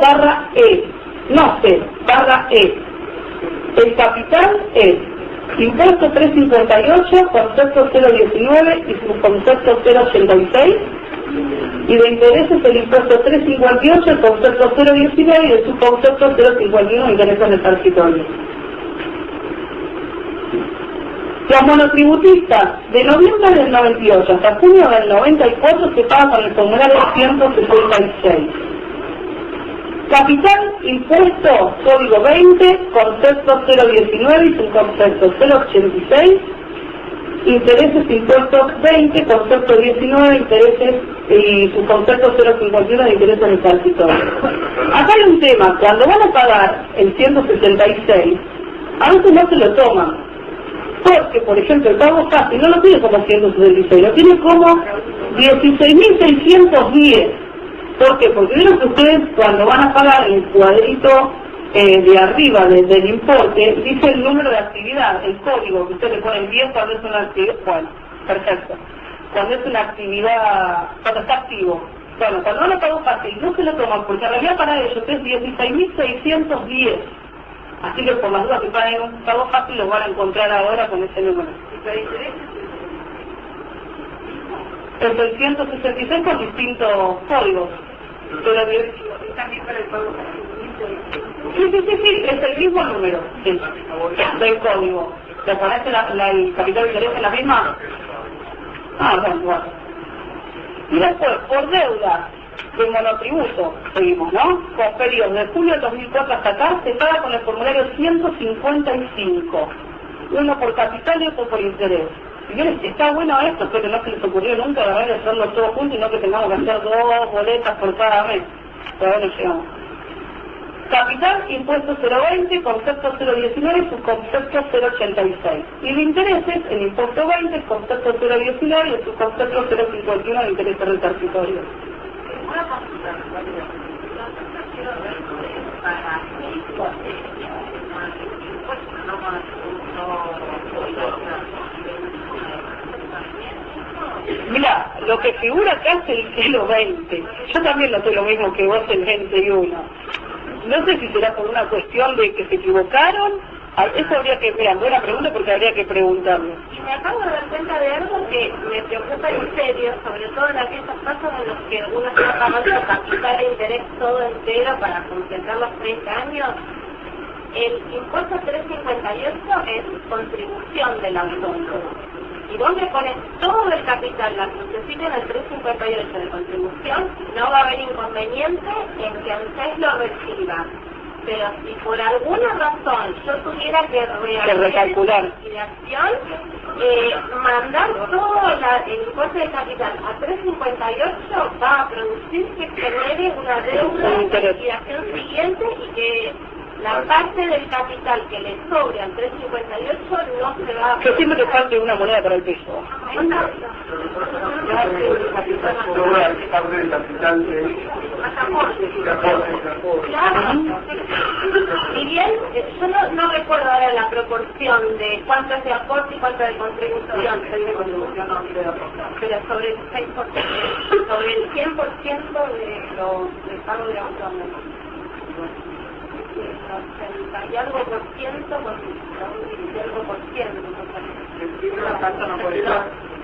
barra E, no C, barra E. El capital es impuesto 358, concepto 019 y subconcepto 086, y de intereses el impuesto 358, el concepto 019 y el subconcepto 051, intereses del territorio. Los monotributistas de noviembre del 98 hasta junio del 94 se pagan con el formulario 166. Capital, impuesto, código 20, concepto 019 y subconcepto 086. Intereses, impuestos 20, concepto 19, intereses y subconcepto 051 de intereses del territorio. Acá hay un tema, cuando van a pagar el 166, a veces no se lo toman. Porque, por ejemplo, el pago fácil no lo tiene como 166, lo tiene como 16.610. ¿Por qué? Porque vieron que ustedes cuando van a pagar el cuadrito de arriba del importe, dice el número de actividad, el código, que ustedes le ponen 10 cuando es una actividad. Bueno, perfecto. Cuando es una actividad, cuando está activo. Bueno, cuando van a pago fácil no se lo toman, porque en realidad para ellos es 16.610. Así que por las dudas que paguen un pago fácil lo van a encontrar ahora con ese número. El 666 con distintos códigos. Pero también para el pago fácil. Sí, es el mismo número, sí, del código. ¿Le pones el capital de interés en la misma? Bueno. Y después, por deuda de monotributo, seguimos, ¿no? Con periodos de julio de 2004 hasta acá, se paga con el formulario 155. Uno por capital y otro por interés. Señores, está bueno esto, pero no se les ocurrió nunca agarrar y hacerlo todo junto y no que tengamos que hacer 2 boletas por cada mes. Todavía no llegamos. Capital, impuesto 020, concepto 019 y subconcepto 086. Y de intereses, el impuesto 20, el concepto 019 y el subconcepto 051 de intereses del territorio. Una consulta, Mira, lo que figura acá es el kilo 20. Yo también lo sé lo mismo que vos, el 21. No sé si será por una cuestión de que se equivocaron. Eso habría que, mira, buena pregunta porque habría que preguntarlo. Y me acabo de dar cuenta de algo que me preocupa en serio, sobre todo en aquellos casos en los que uno está pagando capital e interés todo entero para completar los 30 años. El impuesto 358 es contribución del autónomo. Y vos le pones todo el capital, la crucecita en el 358 de contribución, no va a haber inconveniente en que ANSES lo reciba. Pero si por alguna razón yo tuviera que recalcular la liquidación, mandar todo el impuesto de capital a 358 va a producir que genere una deuda de liquidación siguiente y que la parte del capital que le sobre al 358 no se va a... Yo siempre que falte una moneda para el peso. Claro. Y bien, yo no recuerdo ahora la proporción de cuánto es de aporte y cuánto de contribución. Pero sobre el 6%, sobre el 100% de los pagos de autónomos. El 80 y algo por ciento, con y algo por ciento.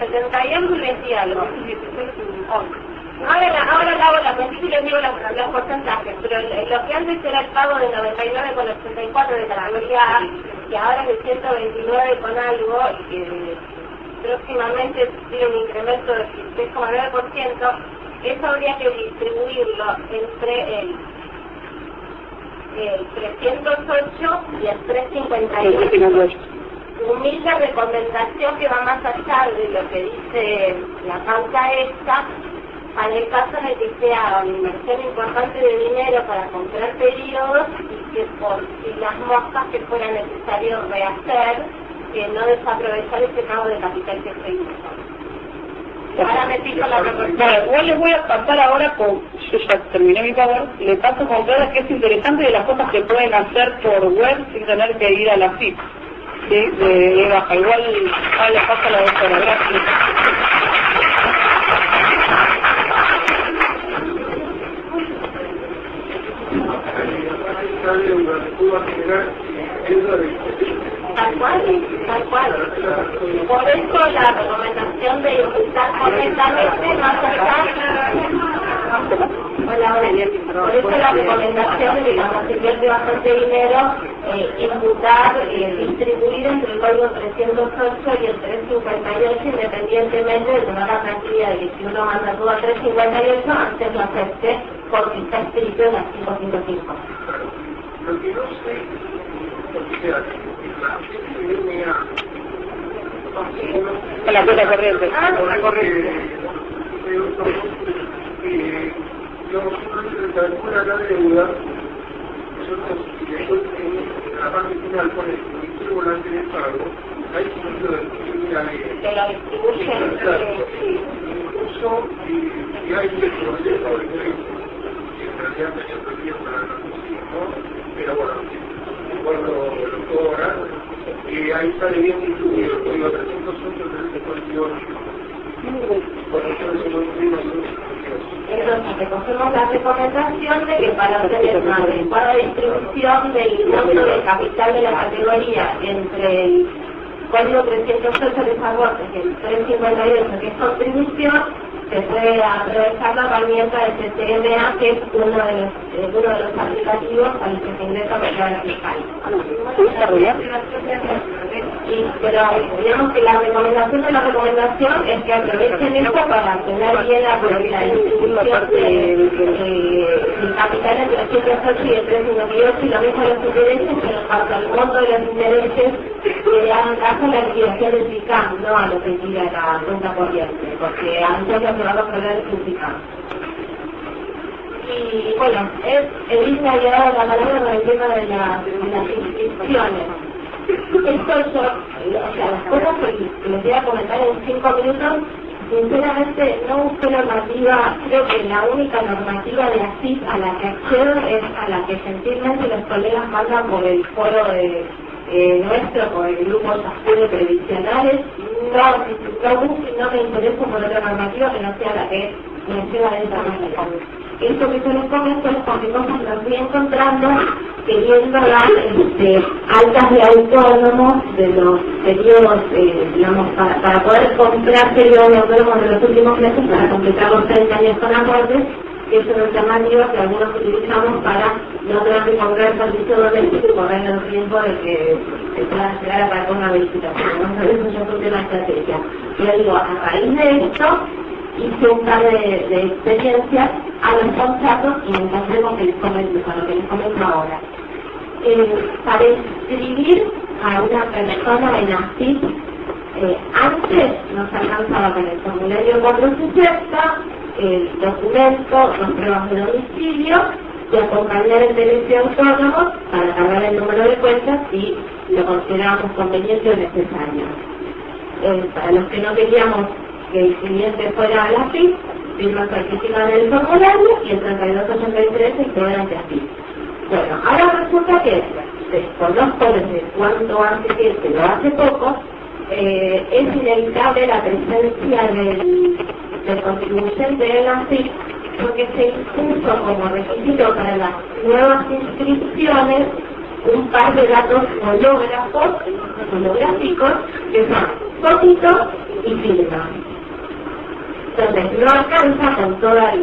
70 y algo y 20 y algo. Ahora hago la cuenta y les digo los porcentajes, pero lo que antes era el pago de 99,84 de categoría A, y ahora es de 129 con algo, y que próximamente tiene un incremento de 6,9%, eso habría que distribuirlo entre el 308 y el 358. Humilde recomendación que va más allá de lo que dice la pauta esta, para el caso en el que sea una inversión importante de dinero para comprar periodos y que por si las moscas que fuera necesario rehacer, que no desaprovechar ese pago de capital que se hizo. Ahora me fijo la proporción. Bueno, igual les voy a pasar ahora con, yo ya terminé mi pago, le paso con todas que es interesante de las cosas que pueden hacer por web sin tener que ir a la FIP. Sí, de baja, igual le paso la doctora, gracias. Tal cual, tal cual. Por eso la recomendación de imputar correctamente más allá. Hola, por eso la recomendación de que cuando se pierde bastante dinero, imputar, distribuir entre el código 308 y el 358, independientemente de tener la tranquilidad de que si uno manda todo a 358, antes lo acepte porque está escrito en la 555. Lo que no sé, porque la cuota corriente. la corriente. Nosotros se calcula la deuda, nosotros en la parte final pone el volante de pago, hay un de la que lo distribuyen. incluso y hay un de pago de crédito, que en realidad tenía prohibido para la construcción, pero bueno, cuando lo cobran, ahí sale bien incluido el código 308, 348. Entonces, recogemos la recomendación de que para obtener una adecuada distribución del monto de capital de la categoría entre el código 308 de favor y el 358 que es contribución, se puede aprovechar la herramienta de CCMA, que es uno de los aplicativos a los que se ingresa por la fiscal. Pero digamos que la recomendación de la recomendación es que aprovechen esto para tener bien la distribución del capital entre el 308 y el 358, y lo mismo los intereses, pero para el monto de los intereses que le hagan caso a la liquidación del FICAM, no a lo que tira la cuenta corriente, porque a nosotros se va a perder el FICAM. Y bueno, Edith me ha llegado la palabra con el tema de las inscripciones. Esto yo, o sea, las cosas que les voy a comentar en 5 minutos, sinceramente no busqué normativa. Creo que la única normativa de ASIF a la que accedo es a la que gentilmente los colegas mandan por el foro de nuestro, por el grupo de previsionales. No me intereso por otra normativa que no sea la que menciona de esta manera. Esto que yo les comento es porque cosas las voy encontrando queriendo dar altas de autónomos de los periodos, digamos, para poder comprar periodos de autónomos de los últimos meses para completar los 30 años con aportes, que es una alternativa que algunos utilizamos para no tener que comprar el servicio doméstico y correr el tiempo de que se pueda llegar a pagar una verificación. Entonces, eso ya es un tema de estrategia. Pero digo, a raíz de esto, hice un par de experiencias a los contratos y me encontré con lo que les comento ahora. Para inscribir a una persona en ASIF, antes nos alcanzaba con el formulario 460, el documento, las pruebas de domicilio y acompañar el derecho de autónomos para cargar el número de cuentas si lo considerábamos conveniente o necesario. Para los que no queríamos que el cliente fuera a la ASIF, firma certificado en el formulario y el 3283 se queda ante ASIF. Bueno, ahora resulta que desconozco desde cuánto hace que lo hace poco, es inevitable la presencia del contribuyente en la ASIF, porque se impuso como requisito para las nuevas inscripciones un par de datos holográficos que son fotito y firma. Entonces no alcanza con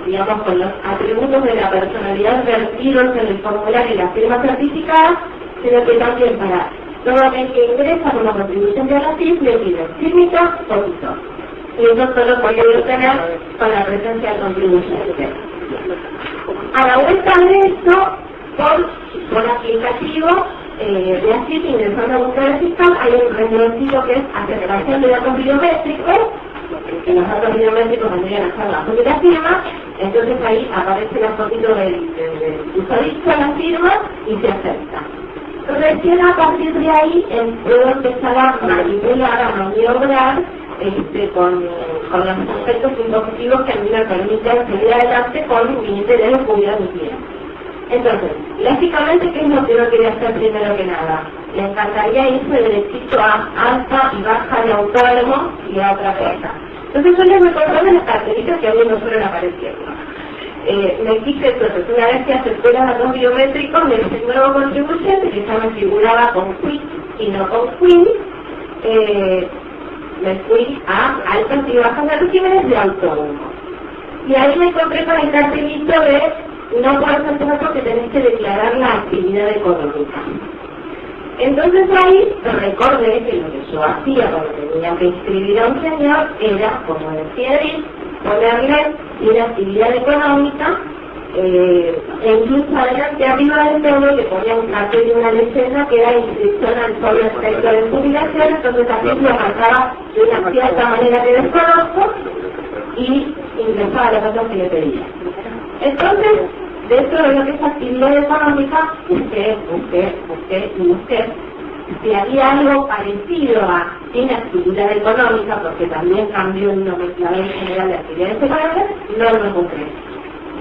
digamos, con los atributos de la personalidad vertidos en el formulario y la firma certificada, sino que también para todo el que ingresa como contribuyente a la CIF le piden firmita, fotito. Y eso solo puede obtener con la presencia del contribuyente. A la vuelta de esto, por aplicativo de ASIF, ingresando a la búsqueda fiscal, hay un rengloncito que es aceptación de datos biométricos, que los datos biométricos vendrían a ser la foto de la firma. Entonces ahí aparece la fotito del usuario, la firma y se acepta. Recién a partir de ahí puedo empezar a manipular, a maniobrar con los aspectos impositivos que a mí me permiten seguir adelante con mi interés de cubrir a mi cliente. Entonces, lógicamente, ¿qué es lo que yo quería hacer primero que nada? Le encantaría irse derechito a alta y baja de autónomo y a otra cosa. Entonces yo les recordaré las características que a mí no suelen apareciendo. me quise, entonces, una vez que acepté los datos biométricos, me hice un nuevo contribuyente que ya me figuraba con QUIC y no con QUIN. Me fui a altos y bajos de regímenes de autónomo. Y ahí me encontré con el cartelito de no puedes hacer porque tenés que declarar la actividad económica. Entonces ahí recordé que lo que yo hacía cuando tenía que inscribir a un señor era, como decía él, ponerle una actividad económica, e incluso adelante arriba del todo le ponía un cartel y una leyenda que era inscripción al solo efecto de jubilación, entonces así lo marcaba de una cierta manera que desconozco y ingresaba los datos que le pedía. Entonces, dentro de lo que es actividad económica, busqué si había algo parecido a sin actividad económica, porque también cambió el nomenclador general de actividades económicas, no lo encontré.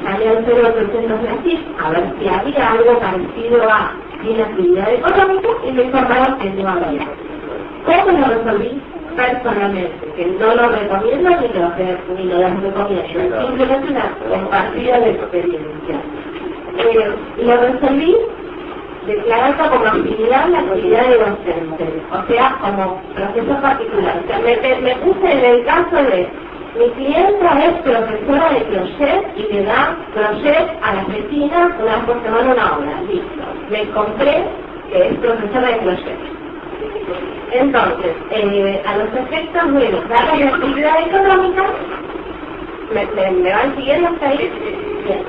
Salí al 0800 de así, a ver si había algo parecido a sin actividad económica, y me informaron que no había. ¿Cómo lo resolví? Personalmente, que no lo recomiendo ni lo recomiendo, simplemente una compartida de experiencia. Lo resolví declarando como actividad la actividad de docente, o sea, como profesor particular. O sea, me puse en el caso de mi clienta es profesora de crochet y le da crochet a las vecinas una vez por semana una hora. Listo. Me compré que es profesora de crochet. Entonces, a los efectos de darle la actividad económica, ¿me van siguiendo hasta ahí? Bien.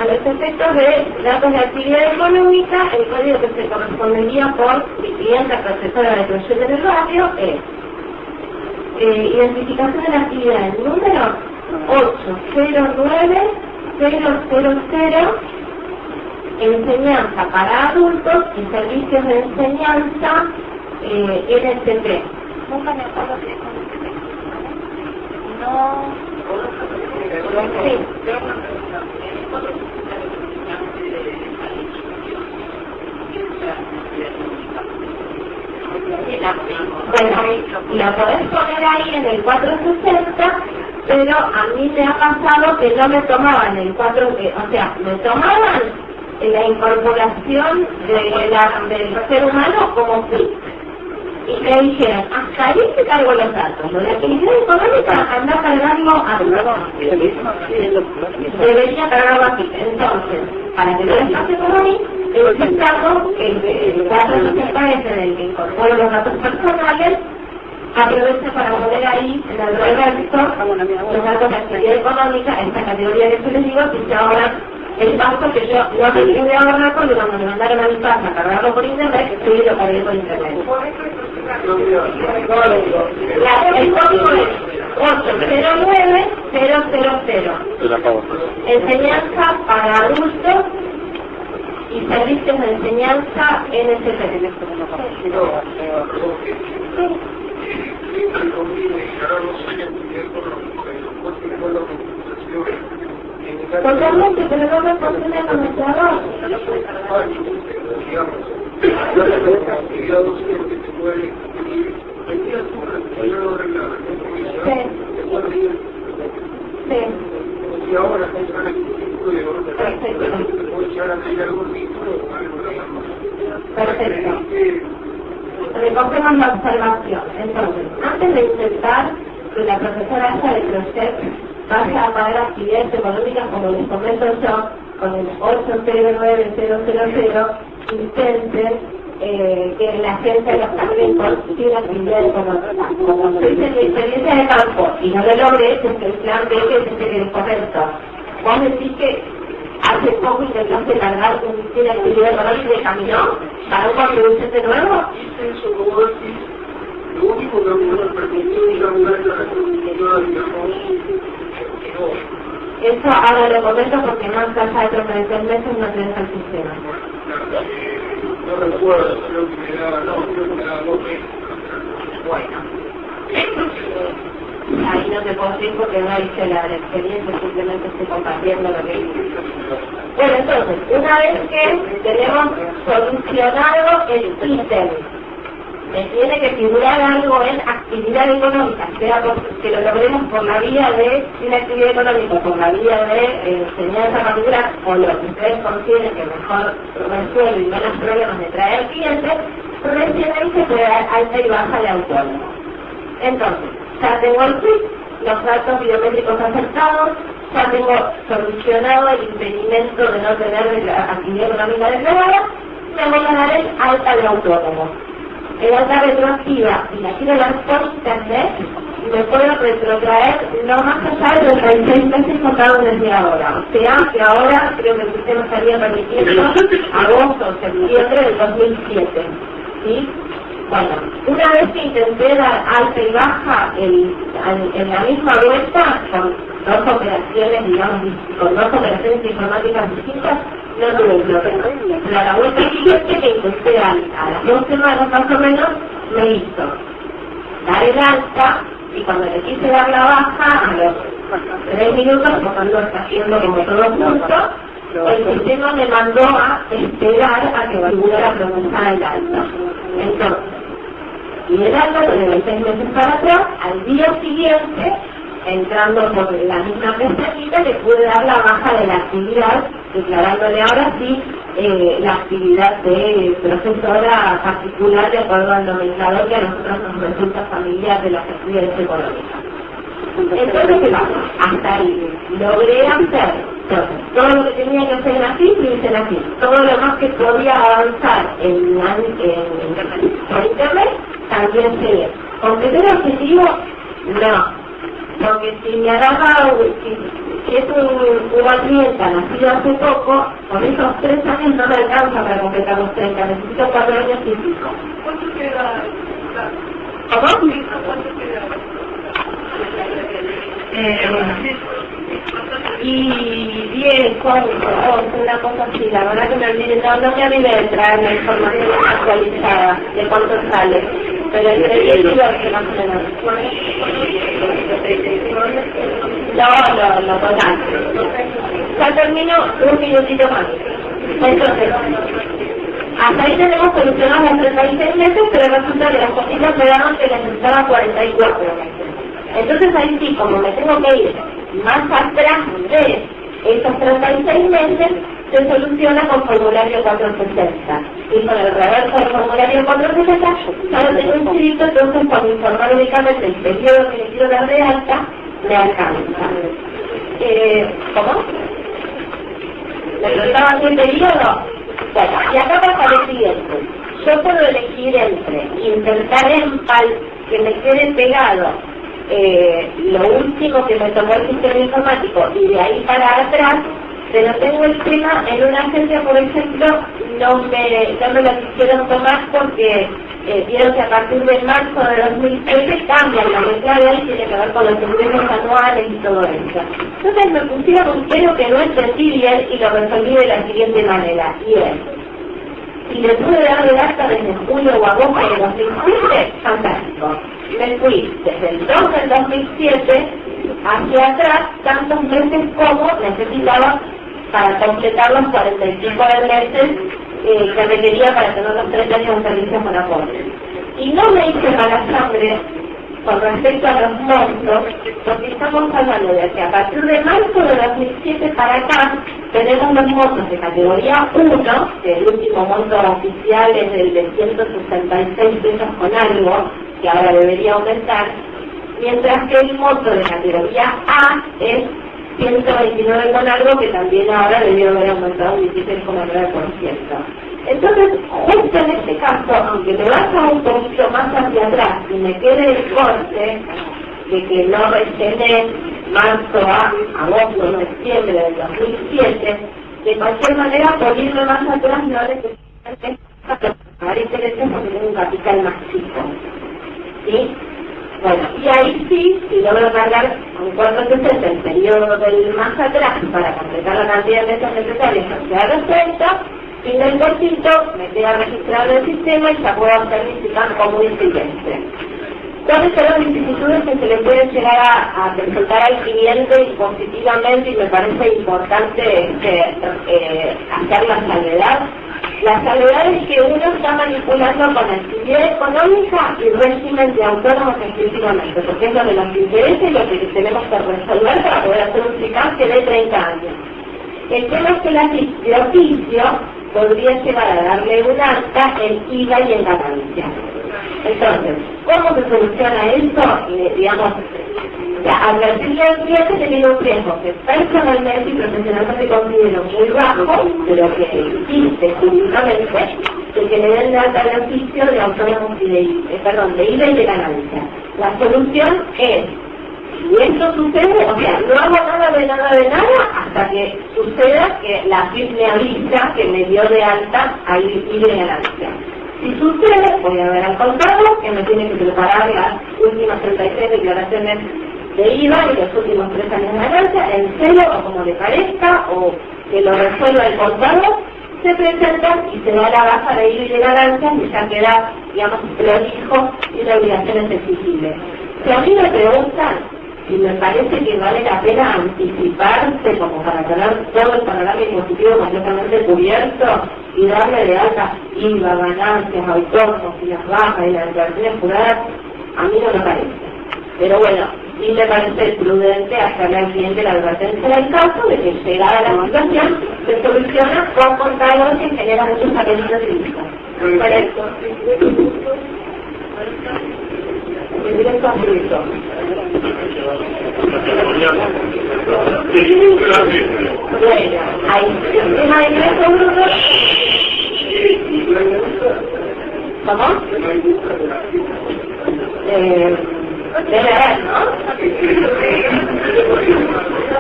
A los efectos de datos de actividad económica, el código que se correspondería por mi clienta profesora de crochet en el barrio es identificación de la actividad, el número 809-000, enseñanza para adultos y servicios de enseñanza NSP. Nunca me acuerdo si es con no. Sí. Bueno, lo podés poner ahí en el 460, pero a mí me ha pasado que no me tomaban el 4, o sea, me tomaban la incorporación del ser humano como FIC. Y me dijeron, hasta ahí te cargo los datos, lo de actividad económica anda a cargarlo a debería cargarlo aquí. Entonces, para que no les pase por ahí, el dictado, el dato que se parece del que incorporo los datos personales, aprovecho para poner ahí en el reverso los datos de actividad económica, esta categoría que yo les digo, que se ahorran el paso que yo no me pude ahorrar porque cuando me mandaron a mi casa a cargarlo por internet, sí lo cargué por internet. El código es 809000. Enseñanza para adultos y servicios de enseñanza NSP. Totalmente, pero no me funciona el administrador. Sí. Y ahora funciona el tipo de perfecto. Recogemos la observación. Entonces, antes de intentar que la profesora esa de crochet vaya a pagar actividades económicas, como les comento yo, con el 809000, intenten que la gente de los técnicos tiene actividad económica. Como se dice en mi experiencia de campo, y no lo logré, porque el plan B que dice que es correcto. Vos decís que hace poco intentaste cargar un tiene actividad económica y caminó para un contribuyente nuevo. Eso, como decís, lo único que a mí me permitió ir a mirar la comunidad, digamos, eso ahora lo comento porque más allá de 3 meses no tenés el sistema. No recuerdo, creo que me daba 2 meses. Bueno. Ahí no te puedo decir porque no hice la experiencia, simplemente estoy compartiendo lo que hice. Bueno, entonces, una vez que tenemos solucionado el ítem me tiene que figurar algo en actividad económica, sea que lo logremos por la vía de una actividad económica, por la vía de enseñanza particular, o lo que ustedes consideren que mejor resuelve y menos problemas de traer al cliente, recién ahí se puede dar alta y baja de autónomo. Entonces, ya tengo el CUIP, los datos biométricos aceptados, ya tengo solucionado el impedimento de no tener la actividad económica declarada, me voy a dar el alta de autónomo. El alta retroactiva, y la quiero dar por internet, me puedo retrotraer no más allá de los 36 meses contados desde ahora. O sea, que ahora creo que el sistema estaría permitiendo agosto o septiembre del 2007. ¿Sí? Bueno, una vez que intenté dar alta y baja en la misma vuelta, con dos operaciones, digamos, con dos operaciones informáticas distintas, no tuve problema. Pero a la vuelta siguiente que intenté a las 2 semanas más o menos, me hizo dar el alta, y cuando le quise dar la baja, a los 3 minutos, porque ando haciendo como todo junto, el sistema me mandó a esperar a que pudiera procesar el alta. Entonces, y el alta de 6 meses para atrás, al día siguiente, entrando por la misma pestañita, le pude dar la baja de la actividad, declarándole ahora sí la actividad de profesora particular de acuerdo al nomenclador que a nosotros nos resulta familiar de las actividades económicas. Entonces, ¿qué pasa? Hasta ahí logré hacer. Entonces, todo lo que tenía que hacer en AFIP, lo hice en AFIP. Todo lo más que podía avanzar por internet, también se ¿completar el objetivo? No. Porque si me agarra, si es una clienta nacida hace poco, con esos 3 años no me alcanza para completar los 30, necesito 4 años y pico. ¿Cuánto queda? ¿Cómo? ¿Cuánto queda? Y 10, 11, una cosa así, la verdad que me olvidé, no me olvidé de traer la información actualizada de cuánto sale, pero entre 10 y 12 más o menos. No, total. Ya termino un minutito más. Entonces, hasta ahí tenemos solucionados los 36 meses, pero resulta que las cositas me daban que necesitaba 44 meses. Entonces ahí sí, como me tengo que ir más atrás de esos 36 meses, se soluciona con formulario 460. Y con el reverso del formulario 460, ya lo tengo inscrito, entonces por informar únicamente el periodo que le quiero dar de alta, me alcanza. ¿Cómo? ¿Le preguntaba qué periodo? Bueno, y acá pasa lo siguiente. Yo puedo elegir entre intentar que me quede pegado lo último que me tomó el sistema informático y de ahí para atrás, pero tengo el tema en una agencia, por ejemplo, no me lo quisieron tomar porque vieron que a partir de marzo de 2013 cambian la letra de ahí, tiene que ver con los ingresos anuales y todo eso. Entonces me pusieron un pero que no entendí bien y lo resolví de la siguiente manera, y es: si le pude dar de alta desde julio o agosto de 2015, fantástico. Me fui desde el 2 del 2007 hacia atrás tantos meses como necesitaba para completar los 45 meses que requería para tener los 3 años de servicio con aporte. Y no me hice mala sangre con respecto a los montos, porque estamos hablando de que a partir de marzo de 2007 para acá tenemos los montos de categoría 1, que el último monto oficial es el de 166 pesos con algo, que ahora debería aumentar, mientras que el monto de categoría A es 129 con algo, que también ahora debió haber aumentado un 16,9%. Entonces, justo en este caso, aunque me vaya un poquito más hacia atrás y me quede el corte de que no rellené marzo a agosto o septiembre del 2007, de cualquier manera, por irme más atrás, no necesariamente pagar intereses porque tengo un capital más chico. ¿Sí? Bueno, y ahí sí, si logro cargar un 460 el periodo del más atrás para completar la cantidad de meses necesarios para los 30, fin del cortito, me queda registrado en el sistema y ya puedo hacer mi cita como incidente. ¿Cuáles son las vicisitudes que se le pueden llegar a presentar al cliente positivamente? Y me parece importante hacer la salvedad. La salvedad es que uno está manipulando con actividad económica y régimen de autónomos exclusivamente, porque es lo que nos interesa y lo que tenemos que resolver para poder hacer un SICAM que dé 30 años. El tema es que la de oficio podría llevar a darle un alta en IVA y en ganancia. Entonces, ¿cómo se soluciona esto? Digamos, advertirle al cliente que tiene un riesgo que personalmente y profesionalmente considero muy bajo, pero que existe jurídicamente, de que le den la alta de oficio de autónomos y de IVA y de ganancia. La solución es, si esto sucede, o sea, no hago nada hasta que suceda que la AFIP me avisa que me dio de alta a IVA y ganancia. Si sucede, voy a ver al contador que me tiene que preparar las últimas 36 declaraciones de IVA y los últimos 3 años de ganancia, en cero o como le parezca, o que lo resuelva el contador, se presentan y se da la baja de IVA y de ganancias y ya queda, digamos, prolijo y la obligación es exigible. Si a mí me preguntan si me parece que vale la pena anticiparse como para tener todo el panorama impositivo completamente cubierto y darle de alta IVA, ganancias, autónomos y las bajas y las declaraciones juradas, a mí no me parece. Pero bueno, sí me parece prudente hacerle al cliente la advertencia del caso de que llegada la situación se soluciona con contadores que genera muchos sacrificios y listas. Correcto. El directo a fruto. Bueno, ahí. El tema de ingreso bruto. ¿Cómo? Debe haber, ¿no?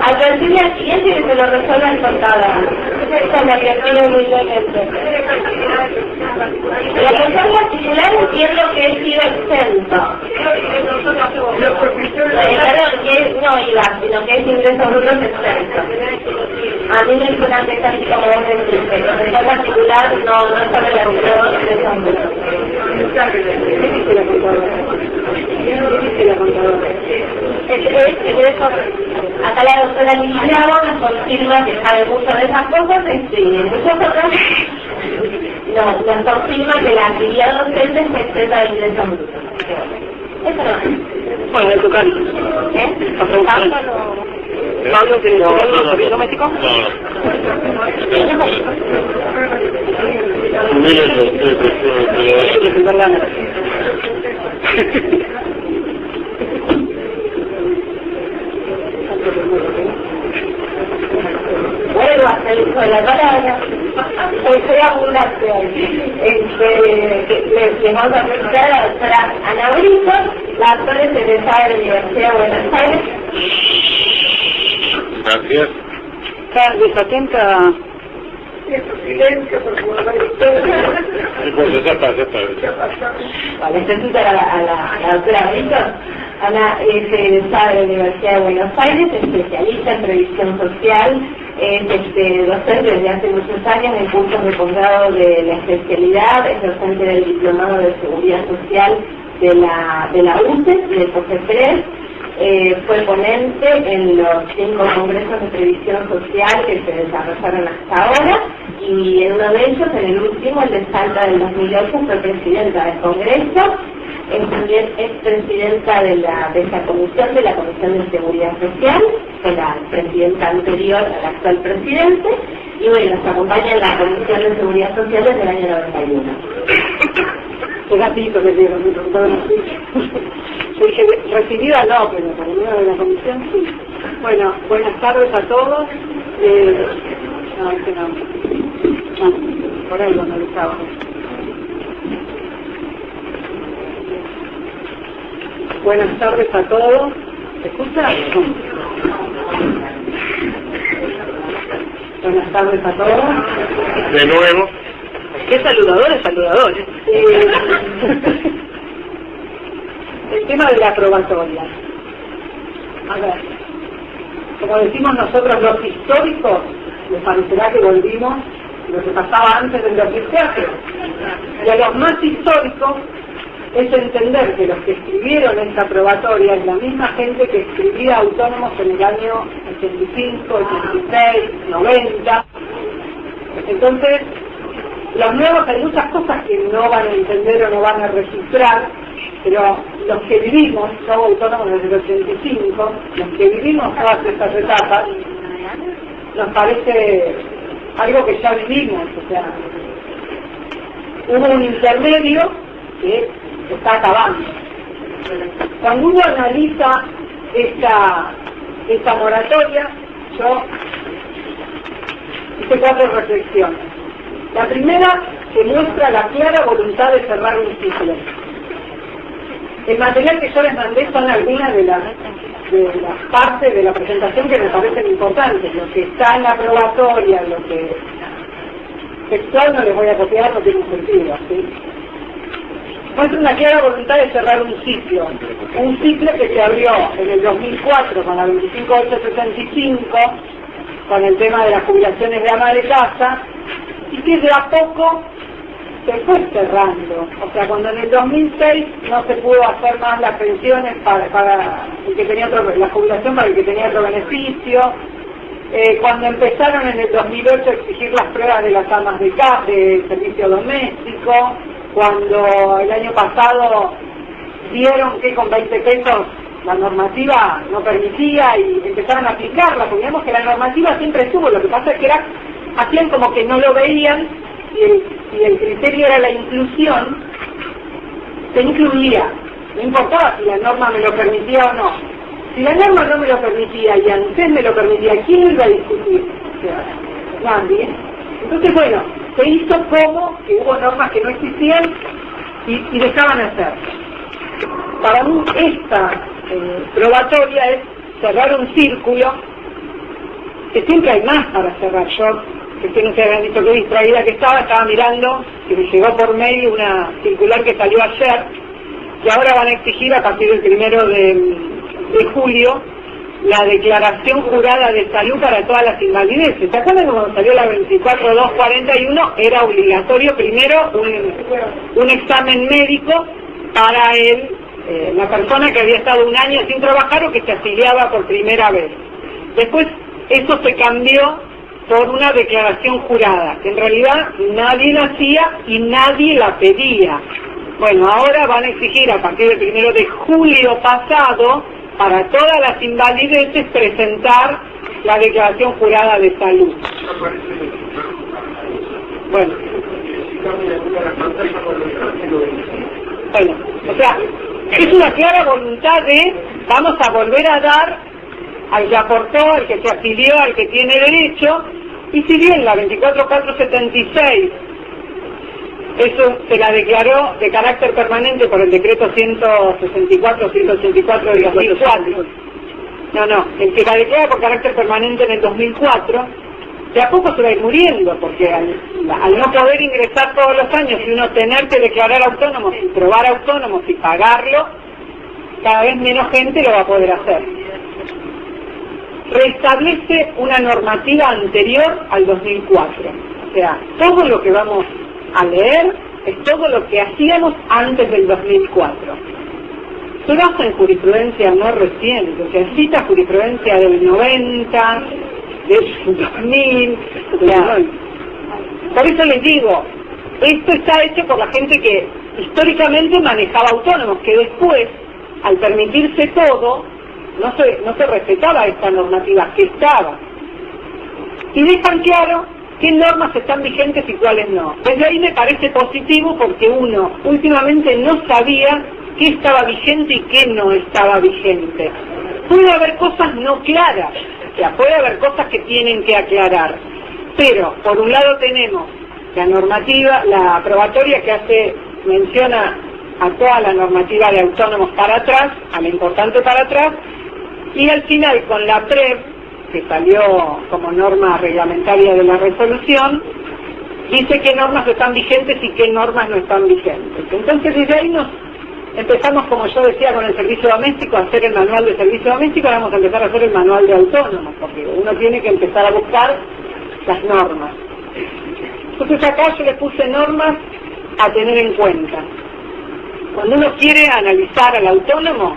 Advertirle al cliente que se lo resuelva el contador. Esa es la que tiene muy gente. La persona particular entiendo que es IVA exento. Perdón, que es no IVA, sino que es ingresos brutos exento. A mí me suena que es así como vos decís, pero la persona particular no sabe la ingresos brutos. Acá la doctora Liliana nos confirma que sabe mucho de esas cosas, muchas otras nos confirma que la actividad docente se expresa de ingresos brutos. Eso no es. Bueno, de tu caso. Pablo, ¿tienes algo de servicio doméstico? Vuelvo a hacer uso de la palabra. Soy ambulante hoy. Les vamos a presentar a la doctora Ana Brito, la doctora egresada de la Universidad de Buenos Aires. Gracias. Carlos, atenta. Silencio, por favor. Ya está. Vale, presento a la doctora Brito. Ana es egresada de la Universidad de Buenos Aires, especialista en previsión social, es docente desde hace muchos años en cursos de posgrado de la especialidad, es docente del Diplomado de Seguridad Social de la UCES, del COFEPRES, fue ponente en los 5 congresos de previsión social que se desarrollaron hasta ahora, y en uno de ellos, en el último, el de Salta del 2008, fue presidenta del Congreso. También es presidenta de esa comisión, de la Comisión de Seguridad Social, fue la presidenta anterior al actual presidente, y bueno, nos acompaña en la Comisión de Seguridad Social desde el año 91. Qué gatito que tiene, me preguntaron así. Yo dije, recibida no, pero por lo menos de la comisión sí. Bueno, buenas tardes a todos. No, por ahí lo analizaba. Buenas tardes a todos. ¿Se escucha? Buenas tardes a todos. De nuevo. ¿Qué saludadores? El tema de la probatoria. A ver, como decimos nosotros los históricos, les parecerá que volvimos lo que pasaba antes del 2013. Y a los más históricos es entender que los que escribieron esta probatoria es la misma gente que escribía autónomos en el año 85, 86, 90. Entonces, Los nuevos hay muchas cosas que no van a entender o no van a registrar, pero los que vivimos, somos autónomos desde el 85, los que vivimos todas estas etapas, nos parece algo que ya vivimos, o sea, hubo un intermedio que está acabando. Cuando uno analiza esta moratoria, yo hice 4 reflexiones. La primera, que muestra la clara voluntad de cerrar un ciclo. El material que yo les mandé son algunas de las partes de la presentación que me parecen importantes. Lo que está en la probatoria, lo que textual no les voy a copiar, no tiene sentido, ¿sí? Muestra una clara voluntad de cerrar un ciclo que se abrió en el 2004 con la 25865, con el tema de las jubilaciones de ama de casa, y que de a poco se fue cerrando. O sea, cuando en el 2006 no se pudo hacer más las pensiones para el que tenía la jubilación para el que tenía otro beneficio, cuando empezaron en el 2008 a exigir las pruebas de las amas de casa, de servicio doméstico, cuando el año pasado vieron que con 20 pesos la normativa no permitía y empezaron a aplicarla, porque vemos que la normativa siempre estuvo, lo que pasa es que hacían como que no lo veían y el criterio era la inclusión, se incluía, no importaba si la norma me lo permitía o no. Si la norma no me lo permitía y ANSES me lo permitía, ¿quién lo iba a discutir? O sea, nadie. Entonces, bueno, se hizo como que hubo normas que no existían y dejaban hacer. Para mí esta probatoria es cerrar un círculo, que siempre hay más para cerrar. Yo, que no se habían visto qué distraída que estaba mirando, que me llegó por mail una circular que salió ayer, y ahora van a exigir a partir del 1 de julio la declaración jurada de salud para todas las invalideces. ¿Se acuerdan cuando salió la 24241? Era obligatorio primero un examen médico para la persona que había estado un año sin trabajar o que se afiliaba por primera vez. Después eso se cambió por una declaración jurada, que en realidad nadie la hacía y nadie la pedía. Bueno, ahora van a exigir a partir del 1 de julio pasado, para todas las invalideces, presentar la declaración jurada de salud. Bueno, o sea, es una clara voluntad de vamos a volver a dar al que aportó, al que se afilió, al que tiene derecho, y si bien la 24476 eso se la declaró de carácter permanente por el decreto 164 del 2004. No, el que la declara por carácter permanente en el 2004, de a poco se va a ir muriendo, porque al no poder ingresar todos los años y uno tener que declarar autónomos y probar autónomos y pagarlo, cada vez menos gente lo va a poder hacer. Reestablece una normativa anterior al 2004. O sea, todo lo que vamos a leer es todo lo que hacíamos antes del 2004. Se basa en jurisprudencia no reciente, o sea, cita jurisprudencia del 90, del 2000, por eso les digo, esto está hecho por la gente que históricamente manejaba autónomos, que después, al permitirse todo, no se respetaba esta normativa que estaba. Y dejan claro qué normas están vigentes y cuáles no. Desde ahí me parece positivo porque uno últimamente no sabía qué estaba vigente y qué no estaba vigente. Puede haber cosas no claras, o sea, puede haber cosas que tienen que aclarar, pero por un lado tenemos la normativa, la aprobatoria que menciona a toda la normativa de autónomos para atrás, a lo importante para atrás, y al final con la PREV, que salió como norma reglamentaria de la resolución, dice qué normas están vigentes y qué normas no están vigentes. Entonces desde ahí nos empezamos, como yo decía, con el servicio doméstico, a hacer el manual de servicio doméstico. Vamos a empezar a hacer el manual de autónomos, porque uno tiene que empezar a buscar las normas. Entonces acá yo le puse normas a tener en cuenta. Cuando uno quiere analizar al autónomo,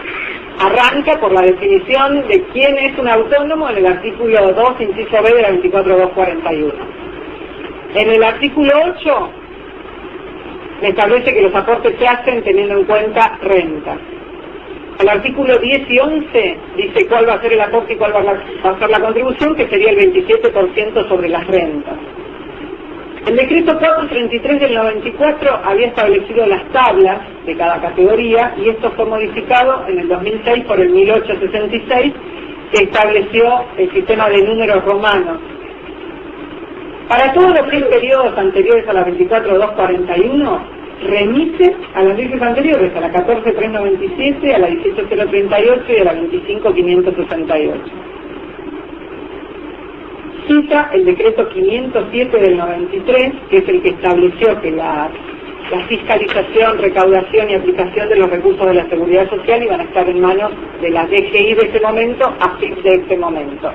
arranca por la definición de quién es un autónomo en el artículo 2, inciso B de la 24241. En el artículo 8 me establece que los aportes se hacen teniendo en cuenta rentas. El artículo 10 y 11 dice cuál va a ser el aporte y cuál va a ser la contribución, que sería el 27% sobre las rentas. El decreto 433 del 94 había establecido las tablas de cada categoría y esto fue modificado en el 2006 por el 1866, que estableció el sistema de números romanos. Para todos los periodos anteriores a la 24.241, remite a las leyes anteriores, a la 14.397, a la 18.038 y a la 25.568. Cita el decreto 507 del 93, que es el que estableció que la fiscalización, recaudación y aplicación de los recursos de la Seguridad Social iban a estar en manos de la DGI de ese momento, AFIP de este momento.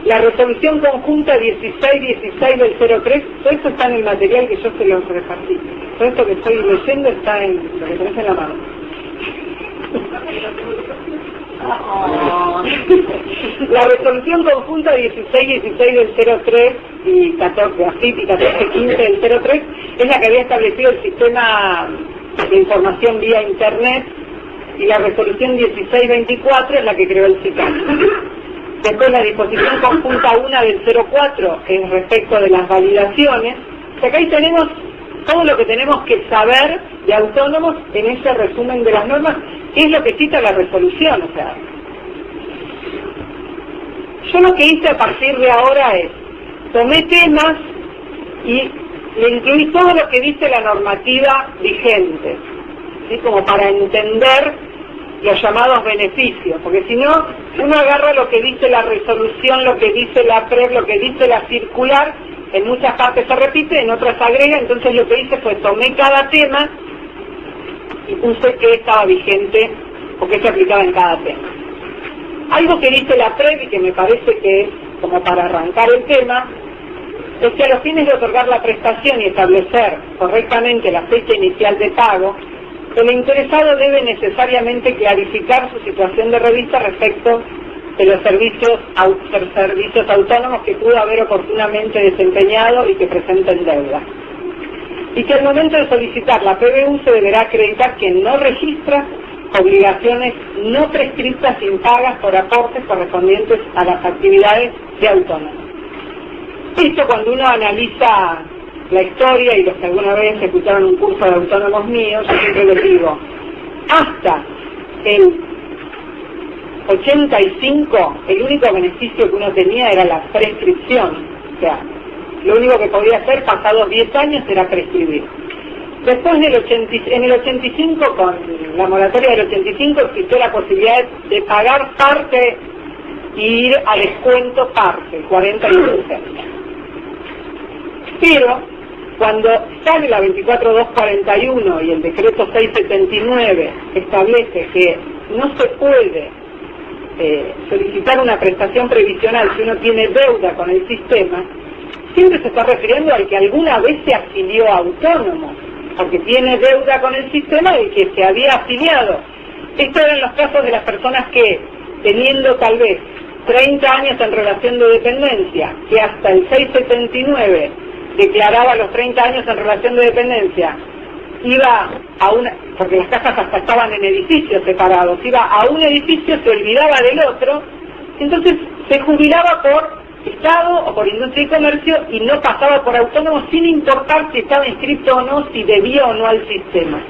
La resolución conjunta 1616 del 03, todo esto está en el material que yo se los repartí. Todo esto que estoy leyendo está en lo que tenés en la mano. La resolución conjunta 1616 del 03 y 14, AFIP y 1415 del 03 es la que había establecido el sistema de información vía internet, y la resolución 1624 es la que creó el CICAM. Después la disposición conjunta 1 del 04 es respecto de las validaciones. O sea que ahí tenemos todo lo que tenemos que saber de autónomos en ese resumen de las normas, que es lo que cita la resolución. O sea, yo lo que hice a partir de ahora es, tomé temas y le incluí todo lo que dice la normativa vigente, ¿sí? Como para entender los llamados beneficios, porque si no, uno agarra lo que dice la resolución, lo que dice la PREP, lo que dice la circular, en muchas partes se repite, en otras agrega. Entonces lo que hice fue tomé cada tema y puse qué estaba vigente o qué se aplicaba en cada tema. Algo que dice la PREP y que me parece que es como para arrancar el tema, es que a los fines de otorgar la prestación y establecer correctamente la fecha inicial de pago, el interesado debe necesariamente clarificar su situación de revista respecto de los servicios autónomos que pudo haber oportunamente desempeñado y que presenten deuda. Y que al momento de solicitar la PBU se deberá acreditar que no registra obligaciones no prescritas impagas por aportes correspondientes a las actividades de autónomos. Esto, cuando uno analiza la historia, y los que alguna vez escucharon un curso de autónomos míos, yo siempre les digo, hasta el 85 el único beneficio que uno tenía era la prescripción. O sea, lo único que podía hacer pasados 10 años era prescribir. Después en el 85, con la moratoria del 85, existió la posibilidad de pagar parte y ir a descuento parte, 40 y 60. Pero cuando sale la 24.241 y el decreto 679 establece que no se puede solicitar una prestación previsional si uno tiene deuda con el sistema, siempre se está refiriendo al que alguna vez se afilió a autónomo, porque tiene deuda con el sistema y que se había afiliado. Estos eran los casos de las personas que, teniendo tal vez 30 años en relación de dependencia, que hasta el 679 declaraba los 30 años en relación de dependencia, iba a una, porque las casas hasta estaban en edificios separados, iba a un edificio, se olvidaba del otro, entonces se jubilaba por Estado o por Industria y Comercio y no pasaba por autónomo, sin importar si estaba inscrito o no, si debía o no al sistema.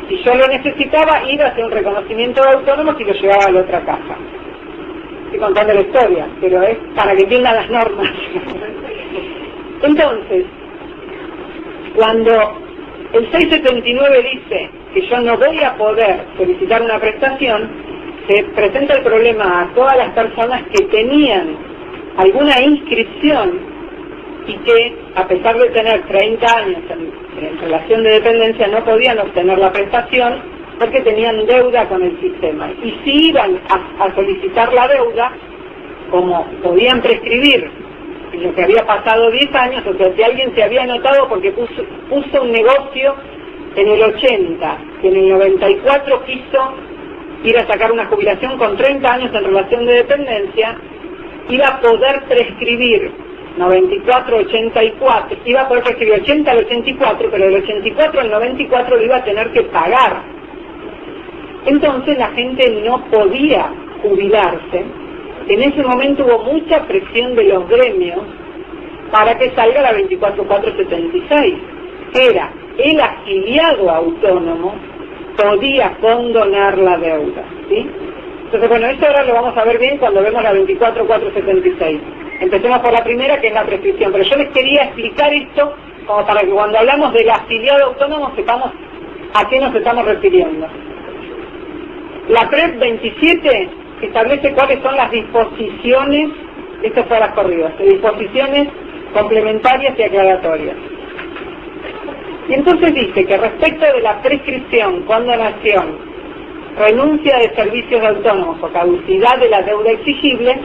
Si yo lo necesitaba, iba a hacer un reconocimiento de autónomos y lo llevaba a la otra casa. Estoy contando la historia, pero es para que entiendan las normas. Entonces, cuando el 679 dice que yo no voy a poder solicitar una prestación, se presenta el problema a todas las personas que tenían alguna inscripción y que, a pesar de tener 30 años en relación de dependencia, no podían obtener la prestación porque tenían deuda con el sistema. Y si iban a solicitar la deuda, como podían prescribir lo que había pasado 10 años, o sea, si alguien se había anotado porque puso un negocio en el 80, y en el 94 quiso ir a sacar una jubilación con 30 años en relación de dependencia, iba a poder prescribir 94, 84, iba a poder prescribir 80 al 84, pero del 84 al 94 lo iba a tener que pagar. Entonces la gente no podía jubilarse. En ese momento hubo mucha presión de los gremios para que salga la 24476. Era el afiliado autónomo podía condonar la deuda, ¿sí? Entonces, bueno, esto ahora lo vamos a ver bien cuando vemos la 24476. Empecemos por la primera, que es la prescripción, pero yo les quería explicar esto como para que cuando hablamos del afiliado autónomo sepamos a qué nos estamos refiriendo. La PREP 27 establece cuáles son las disposiciones, estas son las corridas, disposiciones complementarias y aclaratorias. Y entonces dice que respecto de la prescripción, condonación, renuncia de servicios autónomos o caducidad de la deuda exigible,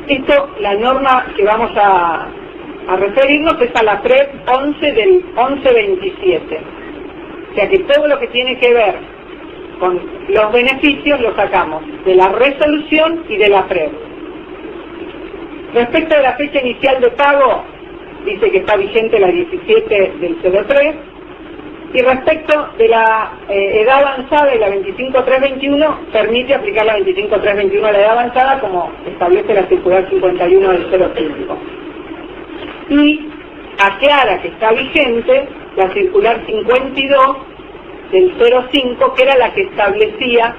esto, la norma que vamos a referirnos es a la PREP 11 del 1127. O sea que todo lo que tiene que ver con los beneficios lo sacamos de la resolución y de la PREP. Respecto de la fecha inicial de pago, dice que está vigente la 17 del CD3, y respecto de la edad avanzada y la 25321, permite aplicar la 25321 a la edad avanzada como establece la circular 51 del 05. Y aclara que está vigente la circular 52 del 05, que era la que establecía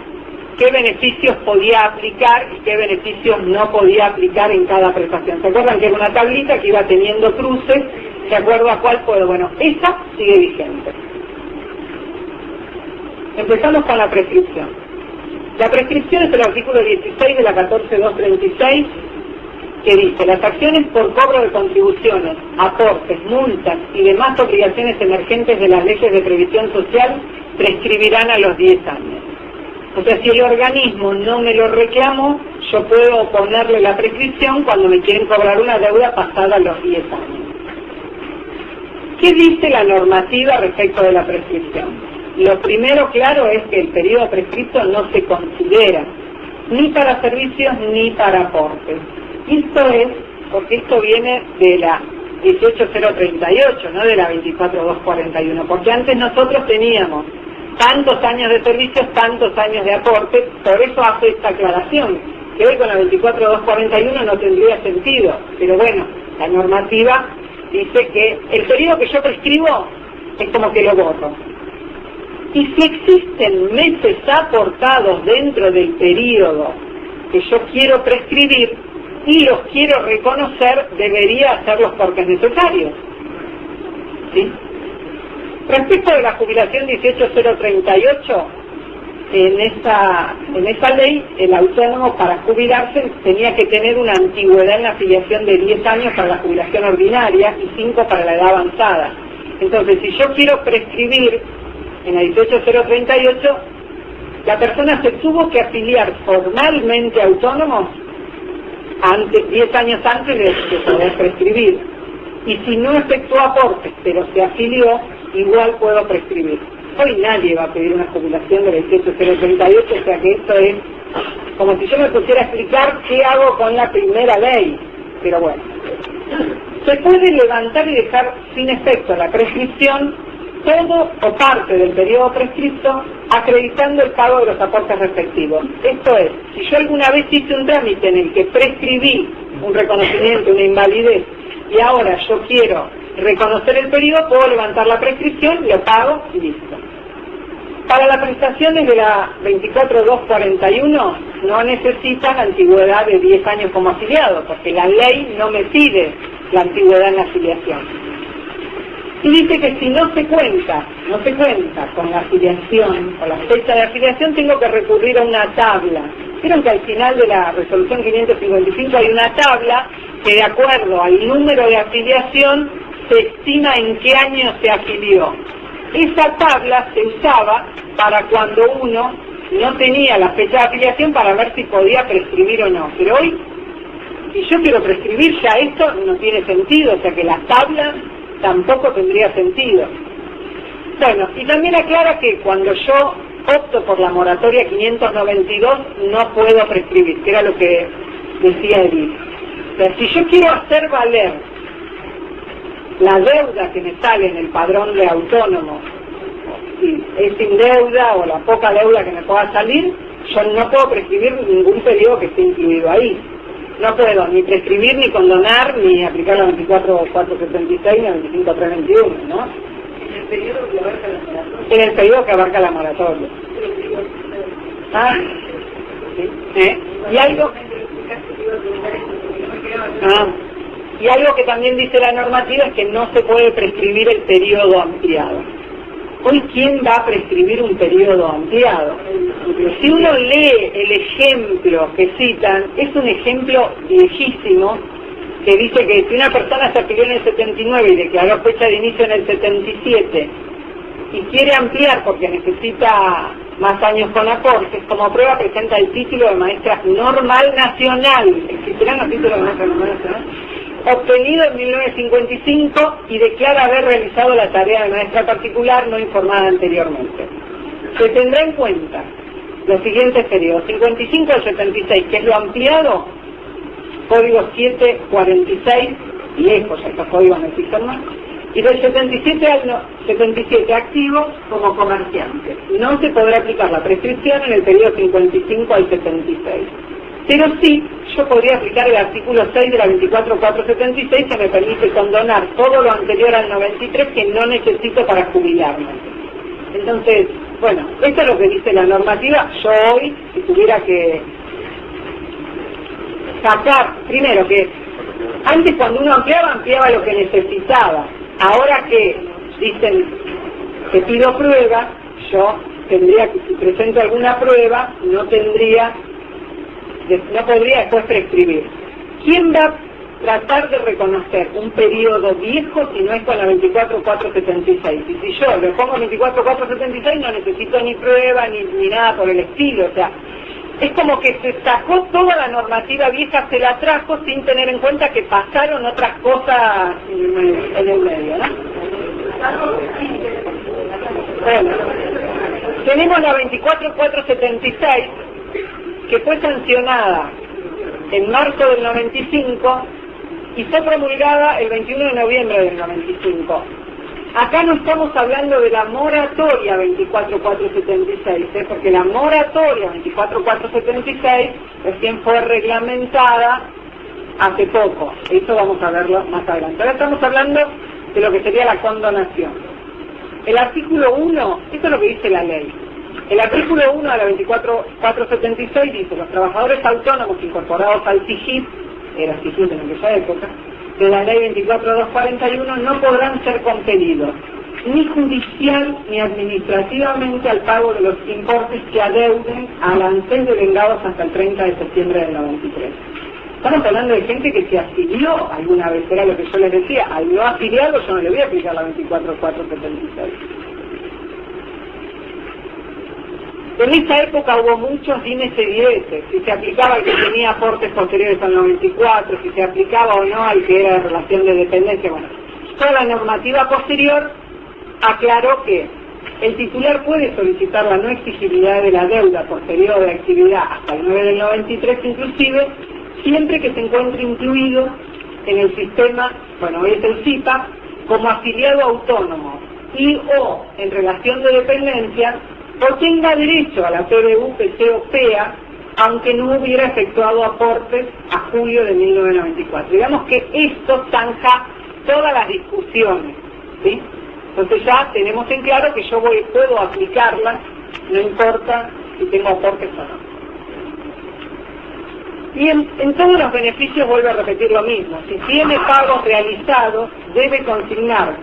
qué beneficios podía aplicar y qué beneficios no podía aplicar en cada prestación. ¿Se acuerdan que era una tablita que iba teniendo cruces de acuerdo a cuál puedo? Bueno, esa sigue vigente. Empezamos con la prescripción. La prescripción es el artículo 16 de la 14236, que dice: las acciones por cobro de contribuciones, aportes, multas y demás obligaciones emergentes de las leyes de previsión social prescribirán a los 10 años. O sea, si el organismo no me lo reclamó, yo puedo oponerle la prescripción cuando me quieren cobrar una deuda pasada los 10 años. ¿Qué dice la normativa respecto de la prescripción? Lo primero claro es que el periodo prescripto no se considera ni para servicios ni para aportes. Esto es porque esto viene de la 18038, no de la 24241, porque antes nosotros teníamos tantos años de servicios, tantos años de aportes, por eso hace esta aclaración, que hoy con la 24241 no tendría sentido, pero bueno, la normativa dice que el periodo que yo prescribo es como que lo borro. Y si existen meses aportados dentro del periodo que yo quiero prescribir y los quiero reconocer, debería hacerlos porque es necesario, ¿sí? Respecto de la jubilación 18038, en esa ley, el autónomo para jubilarse tenía que tener una antigüedad en la afiliación de 10 años para la jubilación ordinaria y 5 para la edad avanzada. Entonces, si yo quiero prescribir en la 18038, la persona se tuvo que afiliar formalmente autónomo 10 años antes de poder prescribir. Y si no efectuó aportes, pero se afilió, igual puedo prescribir. Hoy nadie va a pedir una jubilación de la 18038, o sea que esto es como si yo me pusiera a explicar qué hago con la primera ley. Pero bueno, se puede levantar y dejar sin efecto la prescripción todo o parte del periodo prescripto acreditando el pago de los aportes respectivos. Esto es, si yo alguna vez hice un trámite en el que prescribí un reconocimiento, una invalidez, y ahora yo quiero reconocer el periodo, puedo levantar la prescripción, lo pago y listo. Para las prestaciones de la 24241 no necesitan antigüedad de 10 años como afiliado, porque la ley no me pide la antigüedad en la afiliación. Y dice que si no se cuenta con la afiliación, con la fecha de afiliación, tengo que recurrir a una tabla. Vieron que al final de la resolución 555 hay una tabla que, de acuerdo al número de afiliación, se estima en qué año se afilió. Esa tabla se usaba para cuando uno no tenía la fecha de afiliación para ver si podía prescribir o no. Pero hoy, si yo quiero prescribir, ya esto no tiene sentido, o sea que la tabla tampoco tendría sentido. Bueno, y también aclara que cuando yo opto por la moratoria 592 no puedo prescribir, que era lo que decía Edith. sea, si yo quiero hacer valer la deuda que me sale en el padrón de autónomo, si es sin deuda o la poca deuda que me pueda salir, yo no puedo prescribir ningún periodo que esté incluido ahí. No puedo ni prescribir, ni condonar, ni aplicar la 24.476, ni la 25.321, ¿no? En el periodo que abarca la moratoria. En el periodo que abarca la moratoria. ¿Ah? ¿Sí? Y algo... Y algo que también dice la normativa es que no se puede prescribir el periodo ampliado. Hoy, ¿quién va a prescribir un periodo ampliado? Si uno lee el ejemplo que citan, es un ejemplo viejísimo que dice que si una persona se afilió en el 79 y declaró fecha de inicio en el 77 y quiere ampliar porque necesita más años con aportes, como prueba presenta el título de maestra normal nacional. ¿Existirán los títulos de maestra normal nacional? Obtenido en 1955 y declara haber realizado la tarea de maestra particular no informada anteriormente. Se tendrá en cuenta los siguientes periodos: 55 al 76, que es lo ampliado, código 746, viejos, estos códigos no existen más, y del 77 al 77 activos como comerciante. No se podrá aplicar la prescripción en el periodo 55 al 76. Pero sí, yo podría aplicar el artículo 6 de la 24.476 que me permite condonar todo lo anterior al 93 que no necesito para jubilarme. Entonces, bueno, esto es lo que dice la normativa. Yo hoy, si tuviera que sacar, primero que antes cuando uno ampliaba lo que necesitaba. Ahora que dicen que pido prueba, yo tendría que, si presento alguna prueba, no podría después prescribir. ¿Quién va a tratar de reconocer un periodo viejo si no es con la 24.476? Y si yo le pongo 24.476 no necesito ni prueba ni nada por el estilo. O sea, es como que se sacó toda la normativa vieja, se la trajo sin tener en cuenta que pasaron otras cosas en el medio, ¿no? Bueno, tenemos la 24.476 que fue sancionada en marzo del 95 y fue promulgada el 21 de noviembre del 95. Acá no estamos hablando de la moratoria 24.476, porque la moratoria 24.476 recién fue reglamentada hace poco. Eso vamos a verlo más adelante. Ahora estamos hablando de lo que sería la condonación. El artículo 1, esto es lo que dice la ley. El artículo 1 de la 24.476 dice: los trabajadores autónomos incorporados al SIGIP, era SIGIP en aquella época, de la ley 24.241 no podrán ser compelidos, ni judicial ni administrativamente, al pago de los importes que adeuden al ANSES devengados hasta el 30 de septiembre del 93. Estamos hablando de gente que se afilió alguna vez, era lo que yo les decía. Al no afiliado yo no le voy a aplicar la 24.476. En esa época hubo muchos dimes y diretes, si se aplicaba al que tenía aportes posteriores al 94, si se aplicaba o no al que era de relación de dependencia. Bueno, toda la normativa posterior aclaró que el titular puede solicitar la no exigibilidad de la deuda por periodo de actividad hasta el 9 del 93 inclusive, siempre que se encuentre incluido en el sistema, bueno, hoy es el CIPA, como afiliado autónomo y o en relación de dependencia, o tenga derecho a la PBU, PC o PEA, aunque no hubiera efectuado aportes a julio de 1994. Digamos que esto zanja todas las discusiones, ¿sí? Entonces ya tenemos en claro que yo puedo aplicarlas, no importa si tengo aportes o no. Y en todos los beneficios vuelvo a repetir lo mismo. Si tiene pagos realizados, debe consignar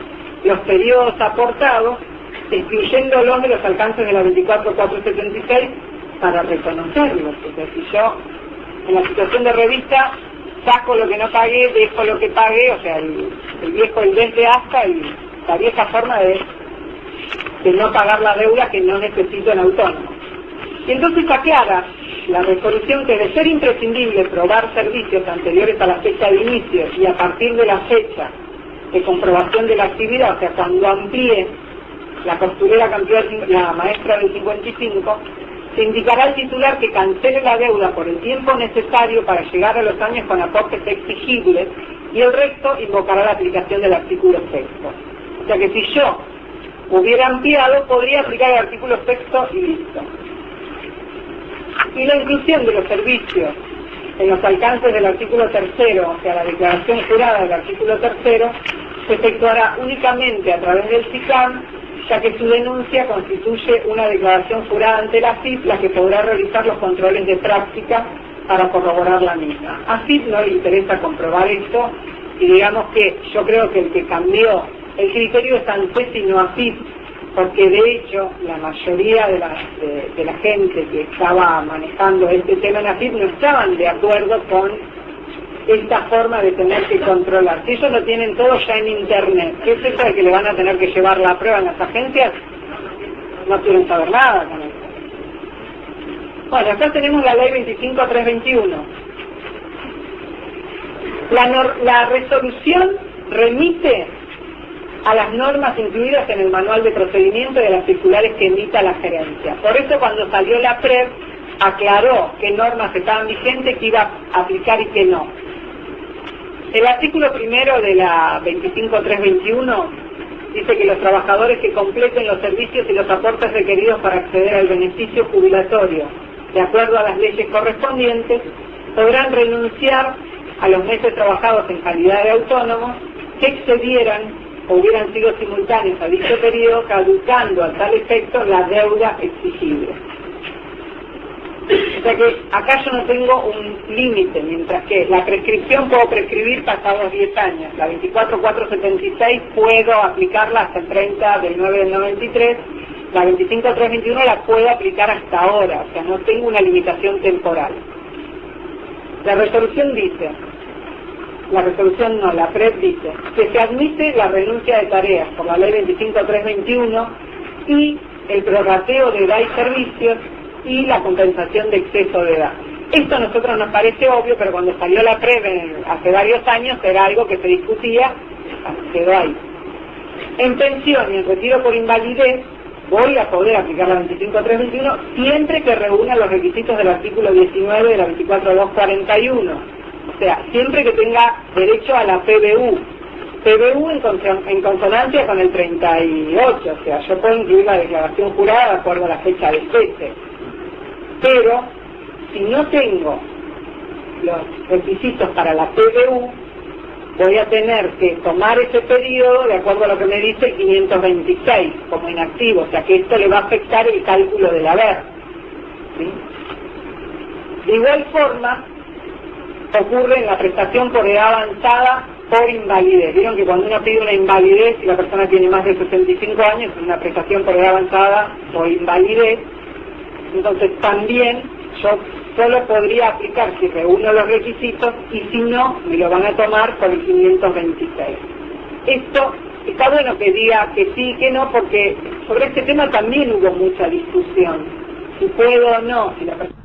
los periodos aportados, excluyéndolos de los alcances de la 24.476 para reconocerlos. O sea, si yo en la situación de revista saco lo que no pagué, dejo lo que pagué, o sea, el viejo, el desde hasta, la vieja forma de no pagar la deuda que no necesito en autónomo. Y entonces aclara la resolución que de ser imprescindible probar servicios anteriores a la fecha de inicio y a partir de la fecha de comprobación de la actividad, o sea, cuando amplíe la costurera que amplió la maestra del 55, se indicará al titular que cancele la deuda por el tiempo necesario para llegar a los años con aportes exigibles y el resto invocará la aplicación del artículo 6. O sea que si yo hubiera ampliado, podría aplicar el artículo 6 y listo. Y la inclusión de los servicios en los alcances del artículo 3, o sea, la declaración jurada del artículo 3, se efectuará únicamente a través del SICAM, ya que su denuncia constituye una declaración jurada ante la AFIP, la que podrá realizar los controles de práctica para corroborar la misma. A AFIP no le interesa comprobar esto, y digamos que yo creo que el que cambió el criterio es ANSES y no AFIP, porque de hecho la mayoría de la gente que estaba manejando este tema en AFIP no estaban de acuerdo con esta forma de tener que controlar. Si ellos lo tienen todo ya en internet, ¿qué es eso de que le van a tener que llevar la prueba en las agencias? No quieren saber nada con eso. Bueno, acá tenemos la ley 25321. La resolución remite a las normas incluidas en el manual de procedimiento de las circulares que emita la gerencia. Por eso cuando salió la PREP aclaró qué normas estaban vigentes, que iba a aplicar y qué no. El artículo primero de la 25321 dice que los trabajadores que completen los servicios y los aportes requeridos para acceder al beneficio jubilatorio, de acuerdo a las leyes correspondientes, podrán renunciar a los meses trabajados en calidad de autónomos que excedieran o hubieran sido simultáneos a dicho periodo, caducando a tal efecto la deuda exigible. O sea que acá yo no tengo un límite, mientras que la prescripción puedo prescribir pasados 10 años. La 24476 puedo aplicarla hasta el 30 del 9 del 93, la 25321 la puedo aplicar hasta ahora, o sea, no tengo una limitación temporal. La resolución dice, la PREP dice que se admite la renuncia de tareas por la ley 25321 y el prorrateo de edad y servicios y la compensación de exceso de edad. Esto a nosotros nos parece obvio, pero cuando salió la PREP hace varios años era algo que se discutía, quedó ahí. En pensión y en retiro por invalidez voy a poder aplicar la 25321 siempre que reúna los requisitos del artículo 19 de la 24241. O sea, siempre que tenga derecho a la PBU. PBU en consonancia con el 38, o sea, yo puedo incluir la declaración jurada de acuerdo a la fecha de cese. Pero, si no tengo los requisitos para la PBU, voy a tener que tomar ese periodo de acuerdo a lo que me dice el 526 como inactivo, o sea que esto le va a afectar el cálculo del haber. ¿Sí? De igual forma, ocurre en la prestación por edad avanzada por invalidez. Vieron que cuando uno pide una invalidez y la persona tiene más de 65 años, es una prestación por edad avanzada por invalidez. Entonces también yo solo podría aplicar si reúno los requisitos y si no, me lo van a tomar por el 526. Esto está bueno que diga que sí y que no, porque sobre este tema también hubo mucha discusión. Si puedo o no, si la persona...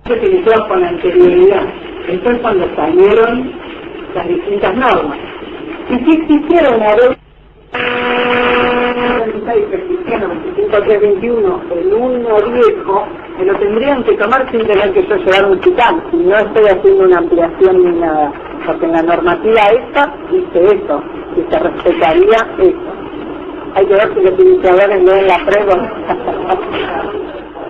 se utilizó con anterioridad. Esto es cuando salieron las distintas normas. Y si existiera una ley 25321 en uno viejo, me lo tendrían que tomar sin tener que yo llevar un SICAM, y no estoy haciendo una ampliación ni nada, porque en la normativa esta dice eso, que se respetaría eso. Hay que ver si los iniciadores leen la prueba.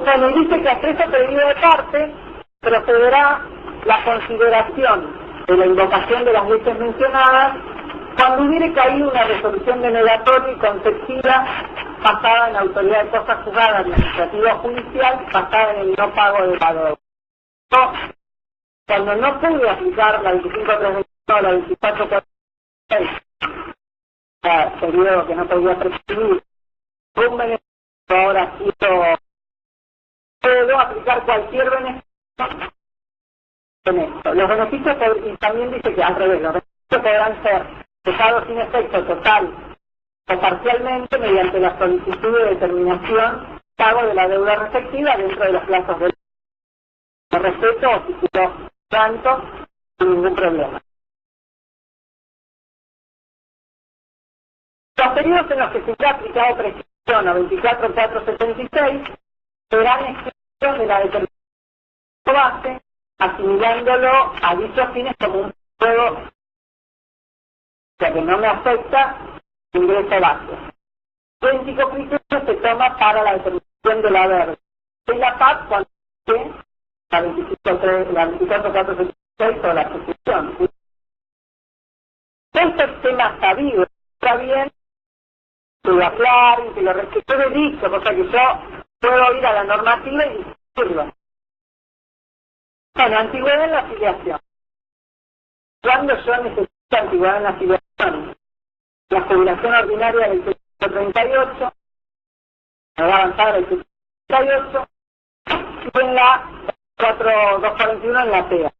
Bueno, dice que hasta ese pedido de parte procederá la consideración de la invocación de las leyes mencionadas cuando hubiere caído una resolución denegatoria y conceptiva basada en la autoridad de cosas juzgadas administrativa o judicial basada en el no pago de la deuda. Cuando no pude aplicar la 25321 o la 24446, periodo que no podía prescribir, un beneficio ahora puedo aplicar cualquier beneficio en esto. Los beneficios, y también dice que al revés, los beneficios podrán ser dejados sin efecto total o parcialmente mediante la solicitud de determinación pago de la deuda respectiva dentro de los plazos del respeto o título tanto sin ningún problema. Los periodos en los que se habrá aplicado prescripción o 24.476 serán excluidos de la determinación base, asimilándolo a dichos fines como un periodo, o sea que no me afecta el ingreso base. El idéntico criterio se toma para la determinación de la deuda. Y la PAP cuando la 24.476 o la prescripción. Este tema sabido está bien que lo aclaren, que lo respeten dicho, cosa que yo puedo ir a la normativa y discutirlo. Bueno, antigüedad en la afiliación. ¿Cuándo yo necesito antigüedad en la afiliación? La jubilación ordinaria del 38, me va a avanzar el 38, y en la 241 en la TEA.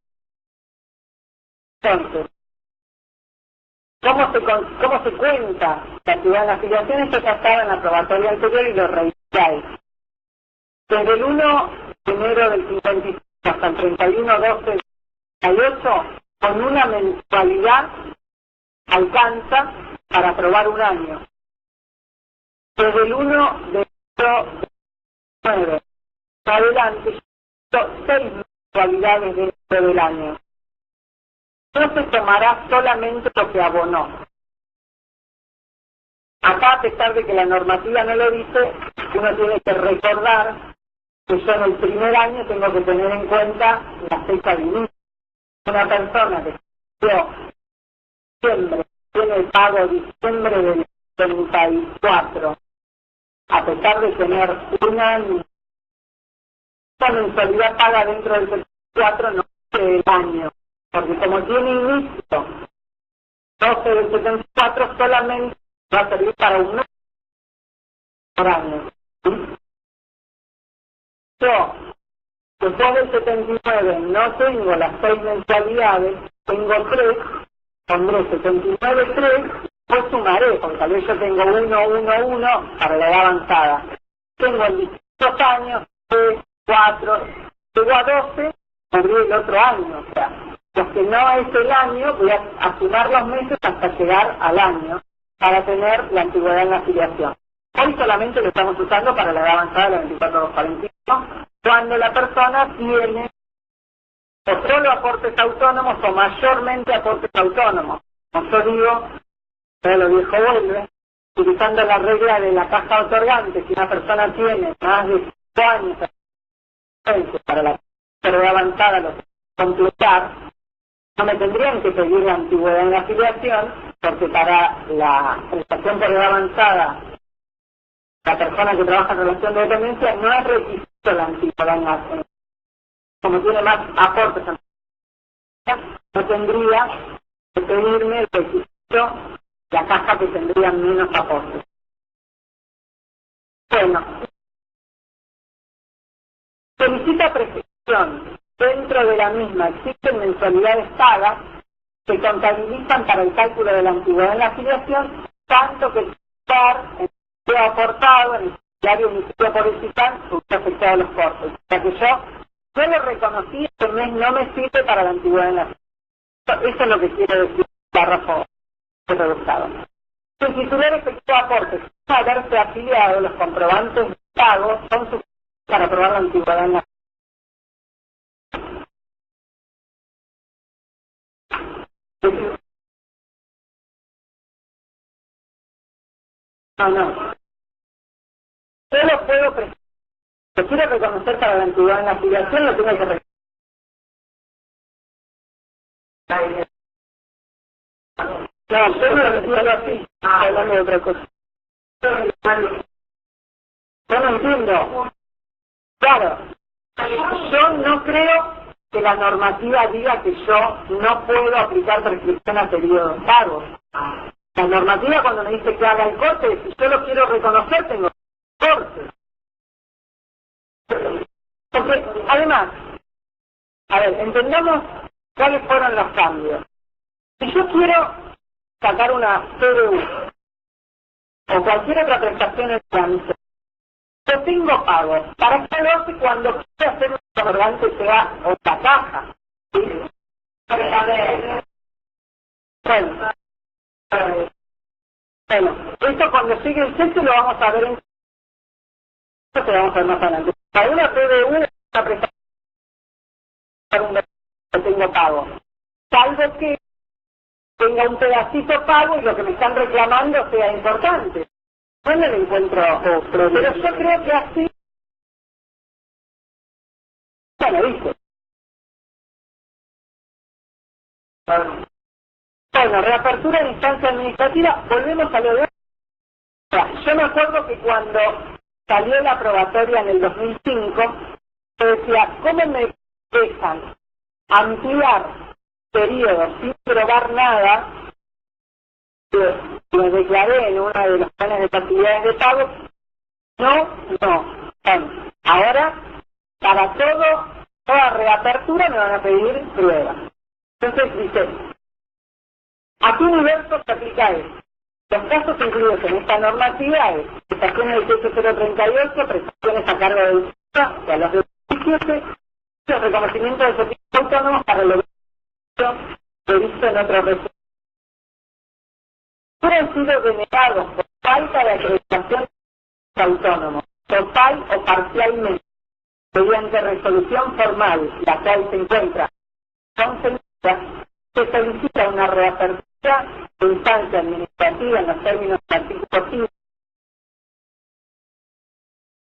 Entonces, ¿cómo se cuenta la actividad en la afiliación? Esto ya estaba en la probatoria anterior y lo revisé. Desde el 1 de enero del 55 hasta el 31/12 del 38, con una mensualidad alcanza para aprobar un año. Desde el 1 de enero del 9 en adelante, 6 mensualidades dentro del año. No se tomará solamente lo que abonó. Acá, a pesar de que la normativa no lo dice, uno tiene que recordar que yo en el primer año tengo que tener en cuenta la fecha de inicio. Una persona que tiene el pago diciembre del 34, a pesar de tener un año, la mensualidad paga dentro del 34, no del año. Porque como tiene inicio 12 del 74, solamente va a servir para un mes por año. ¿Sí? Yo, después del 79, no tengo las 6 mensualidades, tengo 3, pondré 79, 3, pues sumaré, porque tal vez yo tengo 1, 1, 1 para la edad avanzada. Tengo en distintos años, 3, 4, llego a 12, cubrí el otro año, o sea. Los que no es el año, voy a sumar los meses hasta llegar al año para tener la antigüedad en la afiliación. Hoy solamente lo estamos usando para la edad avanzada de la 24/41, cuando la persona tiene o solo aportes autónomos o mayormente aportes autónomos. Como yo digo, todo lo viejo vuelve, utilizando la regla de la caja otorgante, si una persona tiene más de 5 años para la edad avanzada, lo que completar, no me tendrían que pedir la antigüedad en la afiliación, porque para la prestación por edad avanzada, la persona que trabaja en relación de dependencia no es requisito la antigüedad en la afiliación. Como tiene más aportes, no tendría que pedirme el requisito, la caja que tendría menos aportes. Bueno, solicita prescripción. Dentro de la misma existen mensualidades pagas que contabilizan para el cálculo de la antigüedad en la afiliación, tanto que estar en el aportado en el diario emitido por el CITAN hubiera afectado los cortes. O sea que yo lo reconocí, este mes no me sirve para la antigüedad en la afiliación. Eso es lo que quiere decir el párrafo redactado. Si el titular efectúa aportes sin haberse afiliado, los comprobantes de pago son suficientes para aprobar la antigüedad en la afiliación. No. Yo lo puedo presentar. Si quiero reconocer para la antigüedad en la afiliación, lo tengo que reconocer. No, yo no lo entiendo así. Hablando de otra cosa. Yo no entiendo. Claro. Yo no creo que la normativa diga que yo no puedo aplicar prescripción a periodos largos. La normativa cuando me dice que haga el corte, si yo lo quiero reconocer, tengo corte. Porque, además, A ver, entendamos cuáles fueron los cambios. Si yo quiero sacar una PDU o cualquier otra prestación en trámite, yo tengo pago. ¿Para qué lo hace cuando quiero hacer un comprobante sea otra caja? ¿Sí? Bueno, esto cuando sigue el sexo lo vamos a ver en... Esto lo vamos a ver más adelante. Para una PDU, una prestación que tengo pago. Salvo que tenga un pedacito pago y lo que me están reclamando sea importante. No le encuentro pero yo creo que así ya lo hice. Bueno, reapertura de instancia administrativa, volvemos a lo de... Yo me acuerdo que cuando salió la aprobatoria en el 2005, se decía, ¿cómo me dejan ampliar periodos sin probar nada? Me declaré en una de los planes de actividades de pago. No. Ahora, para toda reapertura me van a pedir pruebas. Entonces dice, ¿a qué universo se aplica esto? Los casos incluidos en esta normativa es prestaciones del 18038, prestaciones a cargo del Estado, o a los de 17, los reconocimientos de servicios autónomos para lo previsto en otro recinto. Han sido denegados por falta de acreditación autónomo, total o parcialmente, mediante resolución formal, la cual se encuentra concedida, se solicita una reapertura de instancia administrativa en los términos del artículo 5,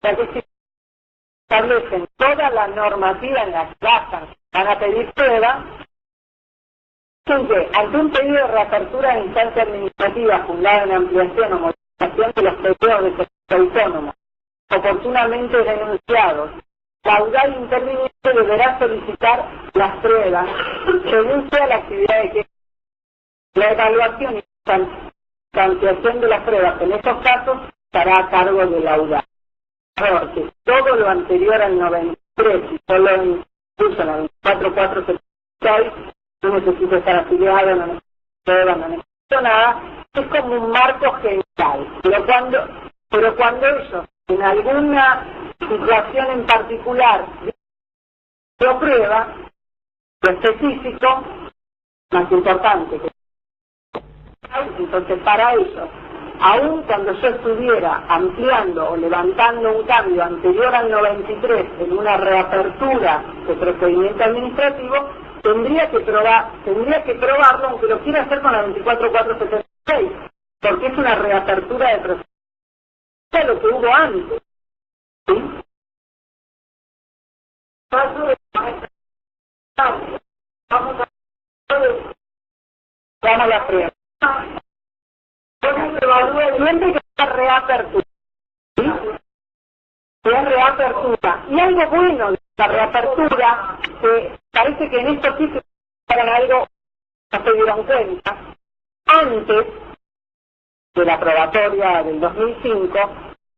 ya que se establecen toda la normativa en la que van a pedir prueba, que ante un pedido de reapertura de instancia administrativa fundada en ampliación o modificación de los periodos de servicio autónomo, oportunamente denunciados, la audaz interviniente deberá solicitar las pruebas según sea la actividad de que la evaluación y sustanciación de las pruebas en estos casos estará a cargo de la audaz. Porque todo lo anterior al 93 y solo incluso en la 24476 no necesito estar afiliado, no necesito nada, es como un marco general. Pero cuando ellos, en alguna situación en particular, lo prueba, lo específico, más importante que entonces para ellos, aun cuando yo estuviera ampliando o levantando un cambio anterior al 93 en una reapertura de procedimiento administrativo, tendría que probarlo, aunque lo quiera hacer con la 24476, porque es una reapertura de procedimiento de lo que hubo antes. ¿Sí? Vamos a la prueba. Siempre que sea reapertura. ¿Sí? Es reapertura. Y algo bueno de la reapertura, que parece que en estos sí se hagan algo, no se dieron cuenta, antes de la aprobatoria del 2005,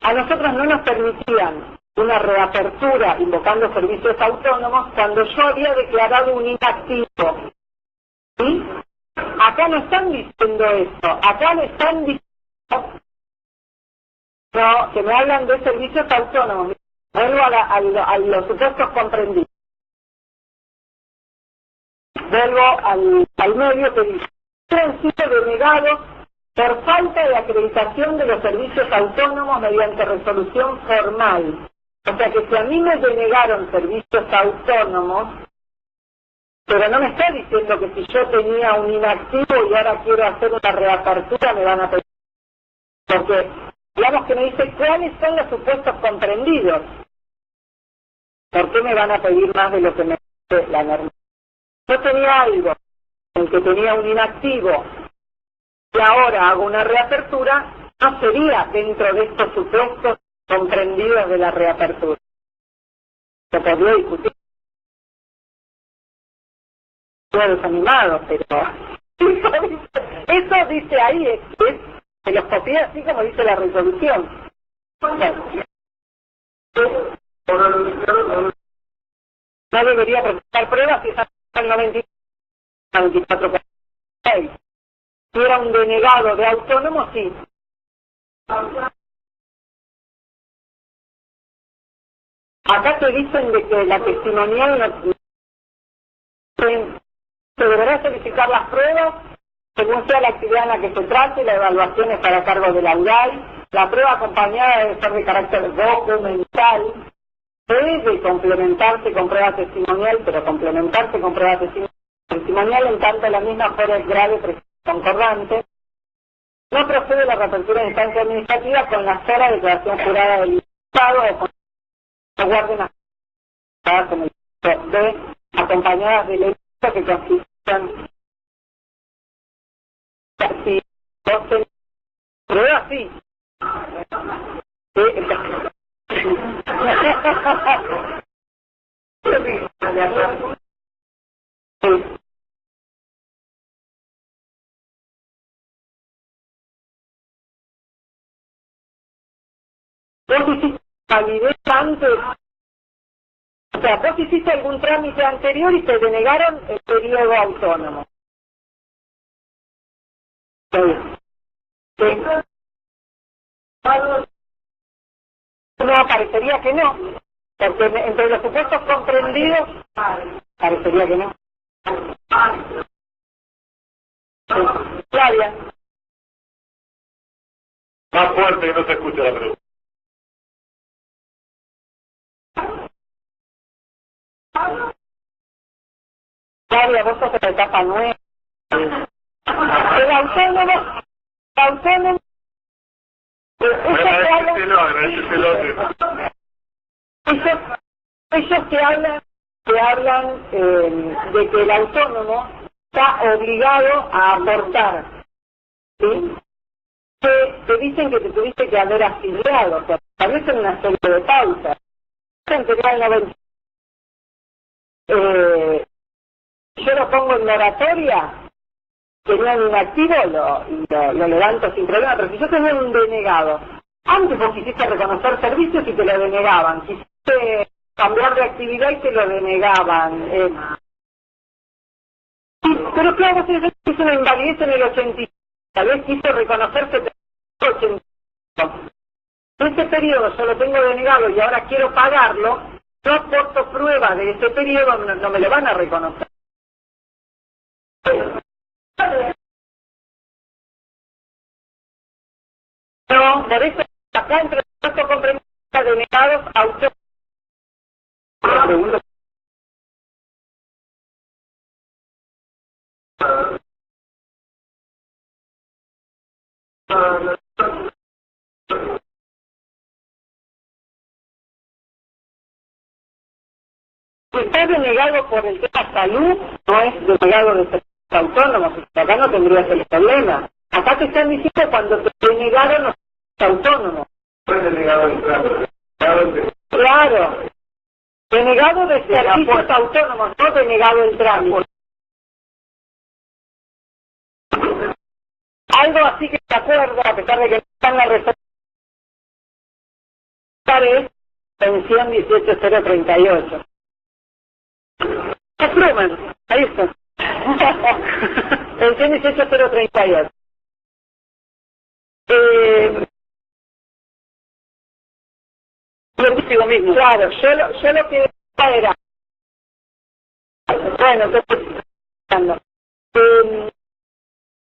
a nosotros no nos permitían una reapertura invocando servicios autónomos cuando yo había declarado un inactivo. ¿Sí? Acá no están diciendo esto, acá no están diciendo que me hablan de servicios autónomos. Vuelvo a los supuestos comprendidos. Vuelvo al medio que dice, han sido denegados por falta de acreditación de los servicios autónomos mediante resolución formal. O sea que si a mí me denegaron servicios autónomos, pero no me está diciendo que si yo tenía un inactivo y ahora quiero hacer una reapertura me van a pedir. Porque, digamos que me dice, ¿cuáles son los supuestos comprendidos? ¿Por qué me van a pedir más de lo que me dice la norma? Yo tenía algo en que tenía un inactivo y ahora hago una reapertura, no sería dentro de estos supuestos comprendidos de la reapertura. Se podría discutir. Estoy desanimado, pero eso dice ahí, se los copié así como dice la resolución. no debería presentar pruebas si es el 94,6. Si era un denegado de autónomo, sí. Acá te dicen de que la testimonial no, se deberá solicitar las pruebas según sea la actividad en la que se trate, la evaluación estará a cargo de la UDAI, la prueba acompañada debe ser de carácter documental, debe complementarse con prueba testimonial, pero complementarse con prueba testimonial en tanto la misma fuera grave concordante. No procede la reapertura de instancia administrativa con la sola declaración jurada del imputado o con la guardia con el de acompañadas del hecho que consistan si 12 pruebas, sí. ¿Vos hiciste validez antes? O sea, vos hiciste algún trámite anterior y te denegaron el periodo autónomo. Sí. No, parecería que no, porque entre los supuestos comprendidos, parecería que no. Flavia. Más fuerte que no se escucha la pregunta. Flavia, vos sos de la etapa 9. El autónomo, ellos que hablan de que el autónomo está obligado a aportar, ¿sí? Que te dicen que te tuviste que haber afiliado, o sea, establecen una serie de pausas. Yo lo pongo en moratoria, tenía un inactivo, lo levanto sin problema, pero si yo tenía un denegado, antes vos quisiste reconocer servicios y te lo denegaban, quisiste cambiar de actividad y te lo denegaban. Pero claro, si es una invalidez en el 85, tal vez quiso reconocerse en el 85. En ese periodo yo lo tengo denegado y ahora quiero pagarlo, no aporto pruebas de ese periodo, no me lo van a reconocer. No, por eso acá entre los comprendidos denegados autónomos. Si está denegado por el tema salud, no es denegado de servicios autónomos, acá no tendría ese problema. Acá te están diciendo cuando te denegaron los autónomos. Claro. Denegado de servicios autónomos, no denegado el trámite. Algo así que te acuerdo, a pesar de que no está en la resolución, es pensión 18038. Truman, ahí está. Pensión 18038. Lo digo mismo. Claro, yo lo que decía era, bueno,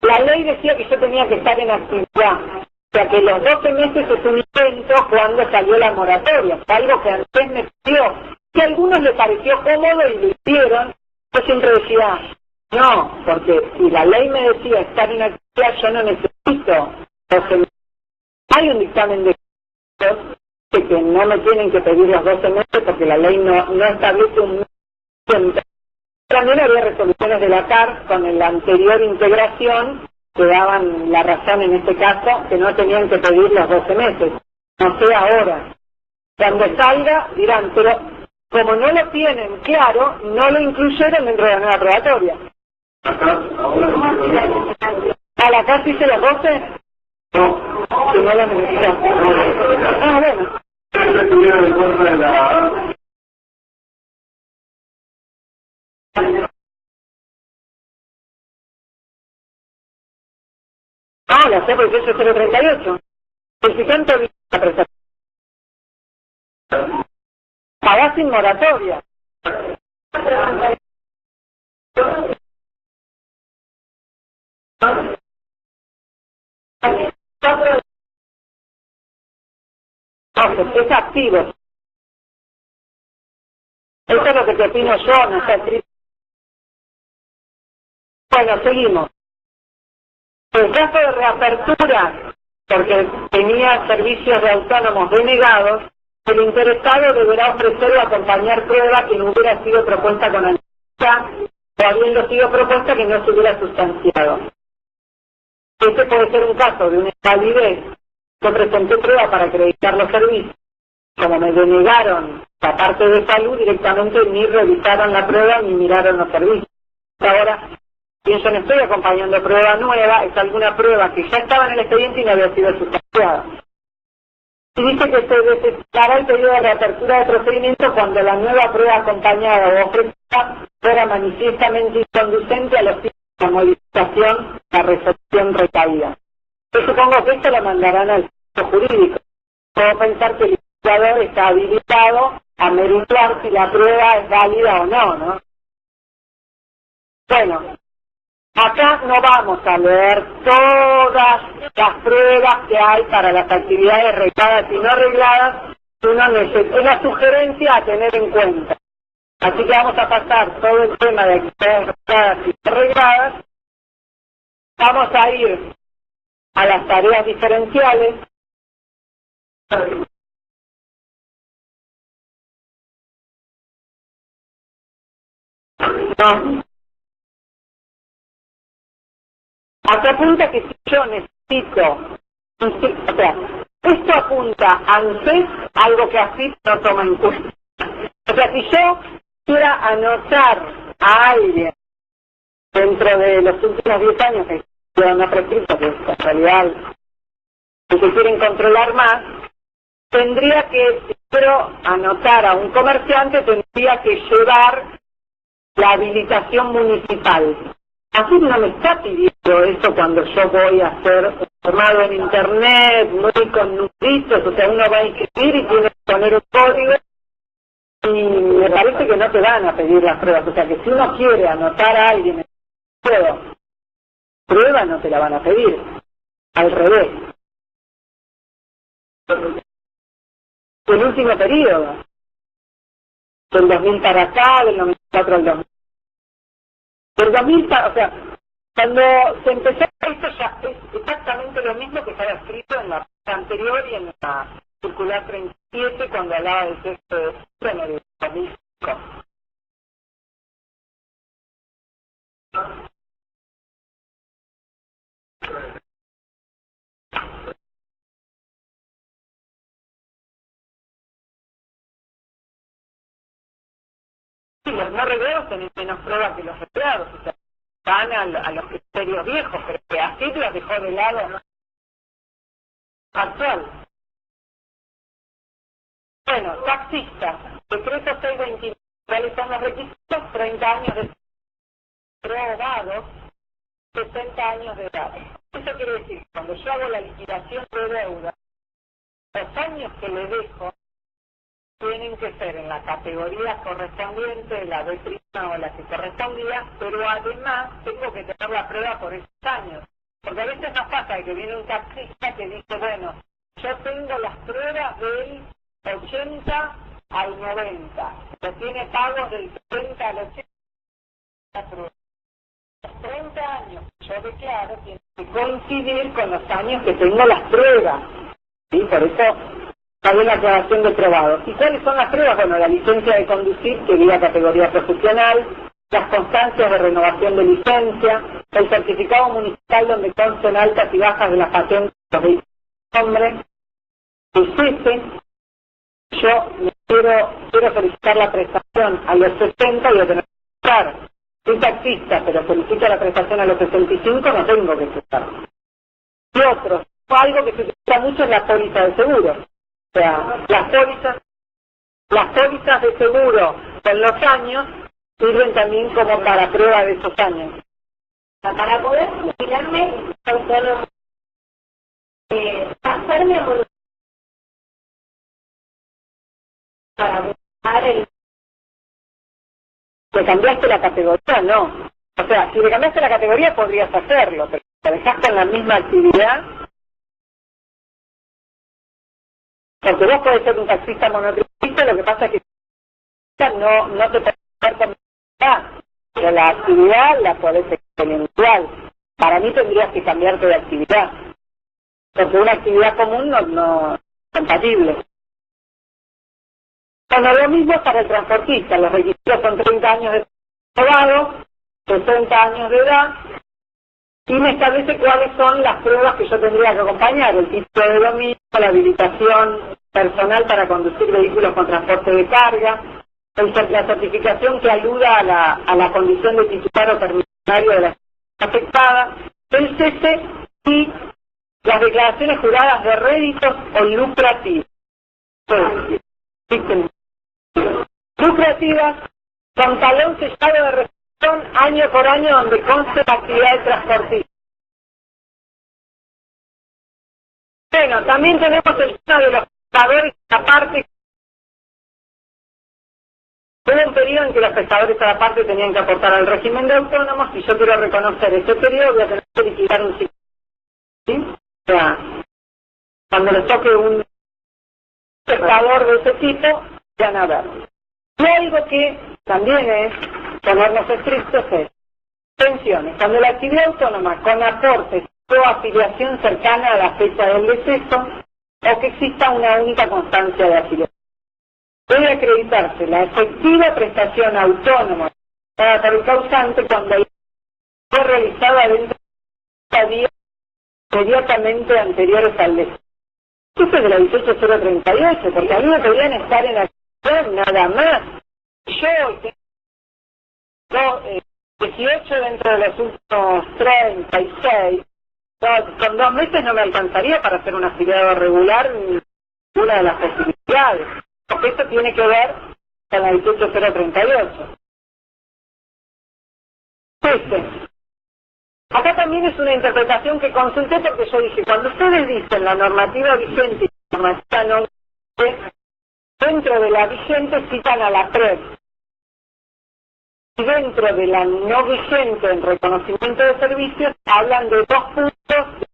la ley decía que yo tenía que estar en actividad, o sea que los 12 meses es un intento cuando salió la moratoria, algo que antes me pidió, que a algunos les pareció cómodo y lo hicieron. Yo siempre decía, no, porque si la ley me decía estar en actividad, yo no necesito 12 meses. Hay un dictamen de que no me tienen que pedir los 12 meses porque la ley no establece un tiempo. También había resoluciones de la CAR con la anterior integración que daban la razón en este caso que no tenían que pedir los 12 meses. No sé ahora. Cuando salga dirán, pero como no lo tienen claro, no lo incluyeron dentro de la nueva probatoria. ¿A la CAR dice los 12? No, que no lo necesitan. Ah, bueno. horas, porque eso es 0,38. ¿Cuánto dice la prestación? Pagás sin moratoria. Es activo. Eso es lo que te opino yo, no está triste. Bueno, seguimos. En caso de reapertura, porque tenía servicios de autónomos denegados, el interesado deberá ofrecer o acompañar prueba que no hubiera sido propuesta con anterioridad o habiendo sido propuesta que no se hubiera sustanciado. Este puede ser un caso de una invalidez. Yo presenté prueba para acreditar los servicios. Como me denegaron la parte de salud, directamente ni revisaron la prueba ni miraron los servicios. Ahora, bien, yo no estoy acompañando prueba nueva, es alguna prueba que ya estaba en el expediente y no había sido sustanciada. Y dice que se desestará el periodo de reapertura de procedimiento cuando la nueva prueba acompañada o ofrecida fuera manifiestamente inconducente a los fines de la modificación de la resolución recaída. Yo supongo que esto lo mandarán al centro jurídico. Puedo pensar que el legislador está habilitado a meritar si la prueba es válida o no, ¿no? Bueno, acá no vamos a leer todas las pruebas que hay para las actividades regladas y no regladas, es una sugerencia a tener en cuenta. Así que vamos a pasar todo el tema de actividades regladas y no regladas. Vamos a ir a las tareas diferenciales. No. Acá apunta que si yo necesito, o sea, esto apunta a ANSES, algo que así no toma en cuenta. O sea, si yo quiera anotar a alguien dentro de los últimos 10 años que quedan no prescritos, que en realidad que se quieren controlar más, tendría que, si quiero anotar a un comerciante, tendría que llevar la habilitación municipal. Así no me está pidiendo eso cuando yo voy a ser formado en internet, muy con numeritos, o sea, uno va a inscribir y tiene que poner un código y me parece que no te van a pedir las pruebas. O sea, que si uno quiere anotar a alguien en el prueba no te la van a pedir. Al revés. El último periodo, del 2000 para acá, del 94 al 2000. Del 2000, o sea, cuando se empezó esto ya es exactamente lo mismo que estaba escrito en la anterior y en la circular 37 cuando hablaba del texto de en el 2005. Sí, los no reglados tienen menos pruebas que los reglados, o sea, van a los criterios viejos, pero que así los dejó de lado actual. Bueno, taxistas, decreto 629, ¿cuáles son los requisitos? 30 años de probados, 60 años de edad. Eso quiere decir que cuando yo hago la liquidación de deuda, los años que le dejo tienen que ser en la categoría correspondiente, la B' o la que correspondía, pero además tengo que tener la prueba por esos años. Porque a veces nos pasa que viene un taxista que dice, bueno, yo tengo las pruebas del 80 al 90, pero tiene pagos del 70 al 80, los 30 años que yo declaro tienen que coincidir con los años que tengo las pruebas. ¿Sí? Por eso hay una aclaración de probados. ¿Y cuáles son las pruebas? Bueno, la licencia de conducir, que diga categoría profesional, las constancias de renovación de licencia, el certificado municipal donde consten altas y bajas de las patentes de los vehículos de nombre, el cese. Yo quiero solicitar la prestación a los 60 y voy a tener que cesar. Soy taxista, pero solicito la prestación a los 65, no tengo que cesar. Y otros, algo que se utiliza mucho es la póliza de seguro. O sea, las pólizas de seguro con los años sirven también como para prueba de esos años. Para poder jubilarme autónomo hacerme voluntaria para buscar el... ¿Te cambiaste la categoría? No. O sea, si le cambiaste la categoría podrías hacerlo, pero si te dejaste en la misma actividad, porque vos podés ser un taxista monotributista, lo que pasa es que no te podés hacer con actividad, pero la actividad la podés experimentar. Para mí tendrías que cambiarte de actividad, porque una actividad común no es compatible. Bueno, lo mismo para el transportista, los requisitos son 30 años de abogado, 60 años de edad, y me establece cuáles son las pruebas que yo tendría que acompañar: el título de dominio, la habilitación personal para conducir vehículos con transporte de carga, la certificación que ayuda a la condición de titular o terminario de la afectada, el cese y las declaraciones juradas de réditos o lucrativas. Lucrativas, con talón sellado de recepción año por año donde conste la actividad de transportista. Bueno, también tenemos el tema de los prestadores aparte. Hubo un periodo en que los prestadores a la parte tenían que aportar al régimen de autónomos, y yo quiero reconocer ese periodo, voy a tener que liquidar un ciclo. ¿Sí? O sea, cuando les toque un prestador de ese tipo, van a ver. Y algo que también es ponernos estrictos es pensiones. Cuando la actividad autónoma con aportes o afiliación cercana a la fecha del deceso, o que exista una única constancia de afiliación. Debe acreditarse la efectiva prestación autónoma para el causante cuando fue realizada dentro de días inmediatamente anteriores al deceso. Esto es de la 18038, porque a mí me podrían estar en acción nada más. Yo tengo 18 dentro de los últimos 36, con 2 meses no me alcanzaría para hacer un afiliado regular ni una de las posibilidades. Porque esto tiene que ver con la 18038. Acá también es una interpretación que consulté, porque yo dije, cuando ustedes dicen la normativa vigente y la normativa no vigente, dentro de la vigente citan a la PREP. Y dentro de la no vigente en reconocimiento de servicios hablan de 2 puntos de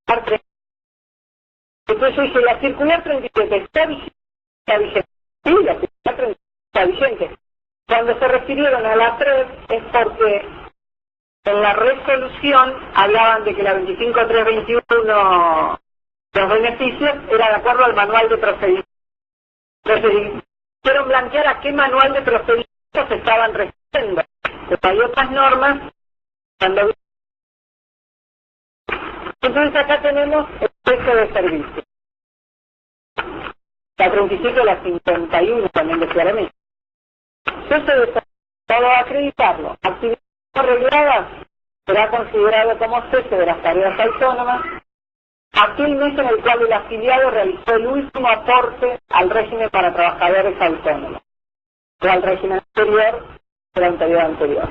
la PREP. Entonces yo dije, la circular 37 está vigente. Sí, la circular está vigente. Cuando se refirieron a la PREP es porque en la resolución hablaban de que la 25321, los beneficios, era de acuerdo al manual de procedimientos. Entonces, quiero blanquear a qué manual de procedimientos se estaban refiriendo. Porque hay otras normas. Entonces acá tenemos el precio de servicio. La 35 y la 51 también de claramente. Entonces, todo acreditarlo. Actividades arregladas será considerado como cese de las tareas autónomas aquel mes en el cual el afiliado realizó el último aporte al régimen para trabajadores autónomos o al régimen anterior de la anterior anterior.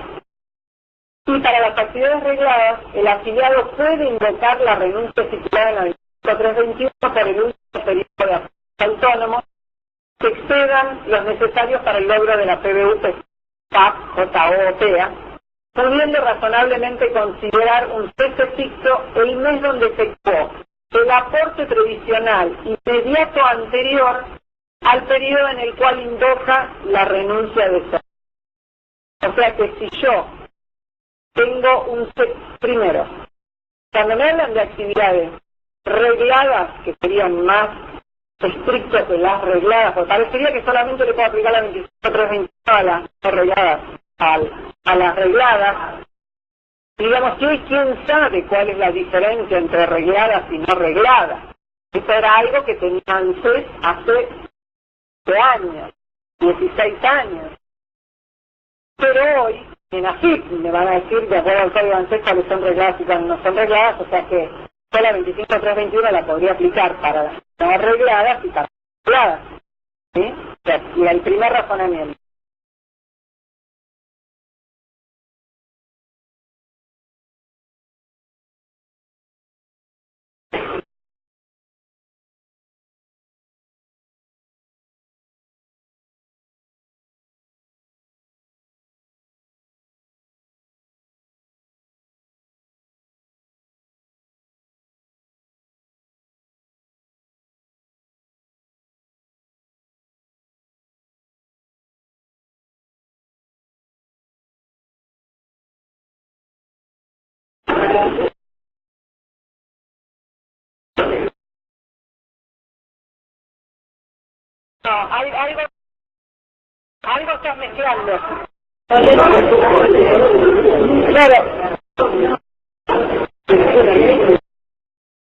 Y para las actividades regladas, el afiliado puede invocar la renuncia estipulada en la 25321 por el último periodo de afiliación autónomo que excedan los necesarios para el logro de la PBU, PAP, JO o PEA, pudiendo razonablemente considerar un cese ficto el mes donde efectuó el aporte previsional inmediato anterior al periodo en el cual invoca la renuncia de servicio. O sea que si yo tengo un cese, primero, cuando me hablan de actividades regladas, que serían más estrictas que las regladas, porque parecería que solamente le puedo aplicar la 25321 a las no regladas, a las regladas. Digamos que hoy quién sabe cuál es la diferencia entre regladas y no regladas. Eso era algo que tenía antes hace 20 años, 16 años. Pero hoy, en AFIP, me van a decir de acuerdo al código ANSES cuáles son regladas y cuáles no son regladas, o sea que yo la 25321 la podría aplicar para las no regladas y para las regladas. ¿Sí? O sea, y el primer razonamiento. No, algo estás mezclando. Claro.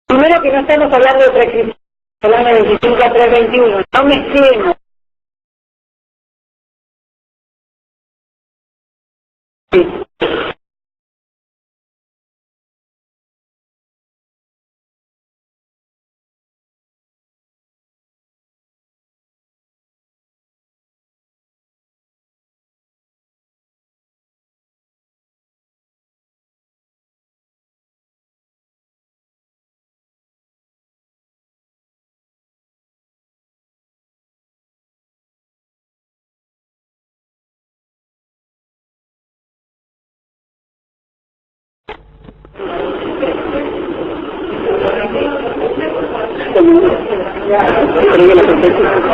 Primero que no estamos hablando de prescripción, hablando de 25 a 321, no mezclemos. Sí.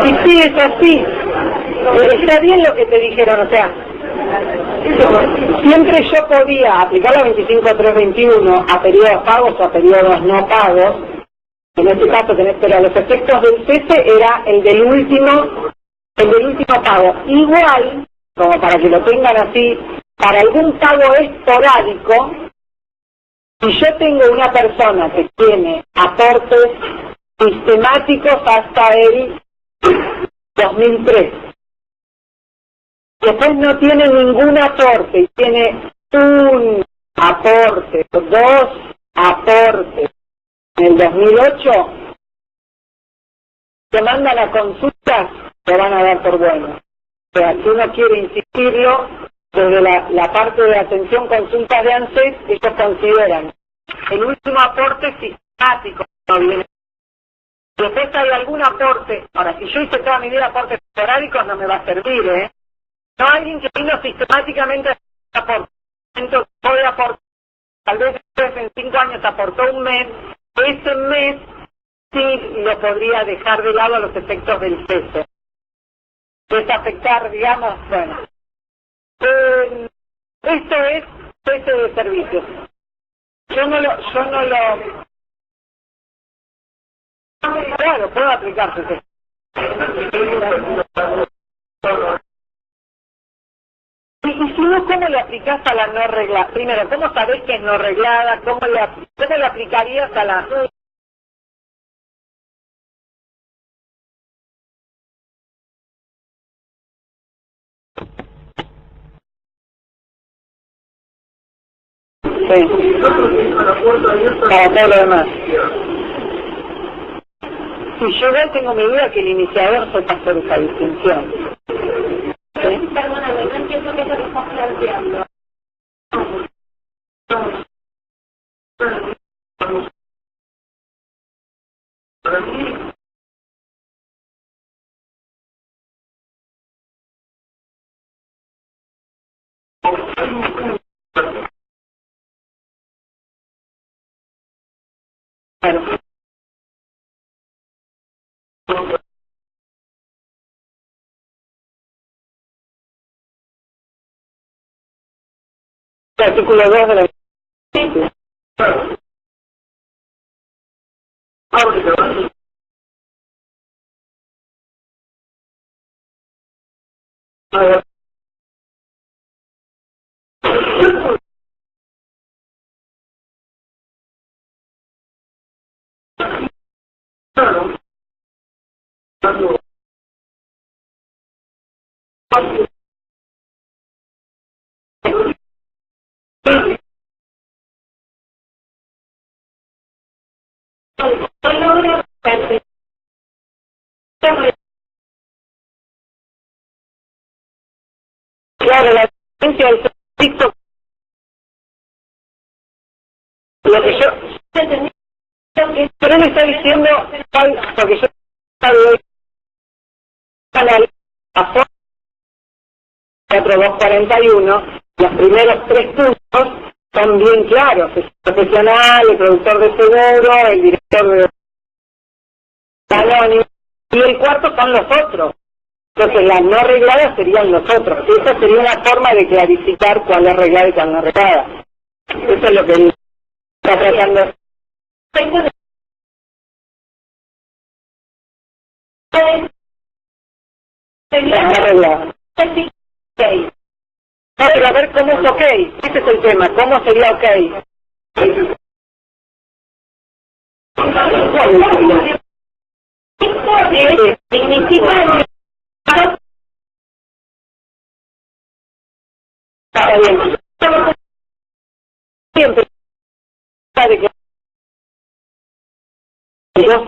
Y sí, es así. Está bien lo que te dijeron, o sea, siempre yo podía aplicar la 25.321 a periodos pagos o a periodos no pagos. En este caso, pero los efectos del cese era el del último pago. Igual, como para que lo tengan así, para algún pago esporádico, si yo tengo una persona que tiene aportes sistemáticos hasta el 2003, después no tiene ningún aporte y tiene un aporte, dos aportes en el 2008, te mandan a consultas, te van a dar por bueno. O sea, si uno quiere insistirlo, desde la parte de atención consultas de ANSES, ellos consideran el último aporte sistemático, no viene. Después hay algún aporte, ahora si yo hice toda mi vida aportes esporádicos no me va a servir, ¿eh? No, alguien que vino sistemáticamente a aportar, puede aportar, tal vez después en 5 años aportó un mes, ese mes sí lo podría dejar de lado a los efectos del cese. Desafectar, digamos, bueno. Esto es cese de servicios. Yo no lo... Claro, puedo aplicarse. Y si no, ¿cómo le aplicás a la no reglada? Primero, ¿cómo sabés que es no reglada? ¿Cómo le aplicarías a la... Sí. Para todo lo demás. Si yo ya tengo mi duda que el iniciador sepa hacer esa distinción. ¿Sí? Perdóname, no entiendo qué es lo que estás planteando. Claro. El artículo 2 de la... Claro, la diferencia del conflicto, lo que yo, pero él me está diciendo, porque yo a 4241, los primeros 3 puntos son bien claros: el profesional, el productor de seguro, el director de anónimo, y el cuarto son los otros. Entonces las no regladas serían los otros. Esa sería una forma de clarificar cuál es reglada y cuál no es reglada. Eso es lo que él está tratando. Está arreglado. No, pero a ver cómo es ok. Ese es el tema. ¿Cómo sería ok? Significa... Está bien. Siempre sabe que vos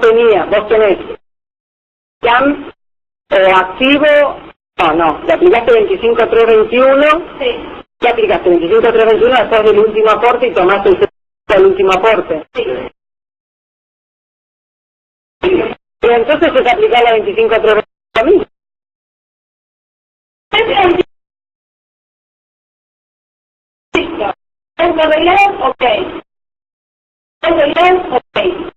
tenés CAM o activo, no, le aplicaste 25.321, Sí. le aplicaste 25.321 después del último aporte y tomaste el último aporte. Sí. Pero entonces se te aplica la 25.321 a mí. En realidad, ok. En realidad, ok.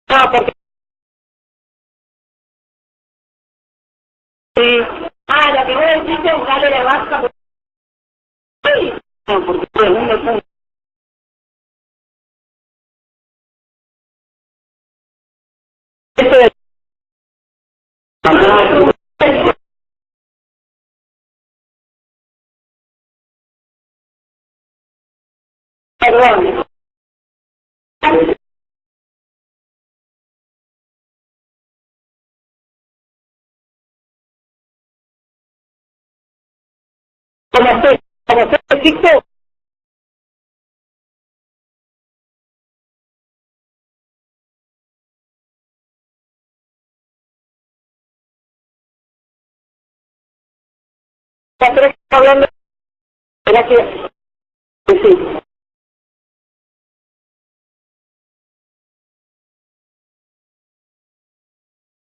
No, porque... Sí. Ah, lo que voy a decir es darle de baja. Sí. No, porque todo el mundo está... Eso es... Perdón. Como usted existe, la tres está hablando, era que... Sí.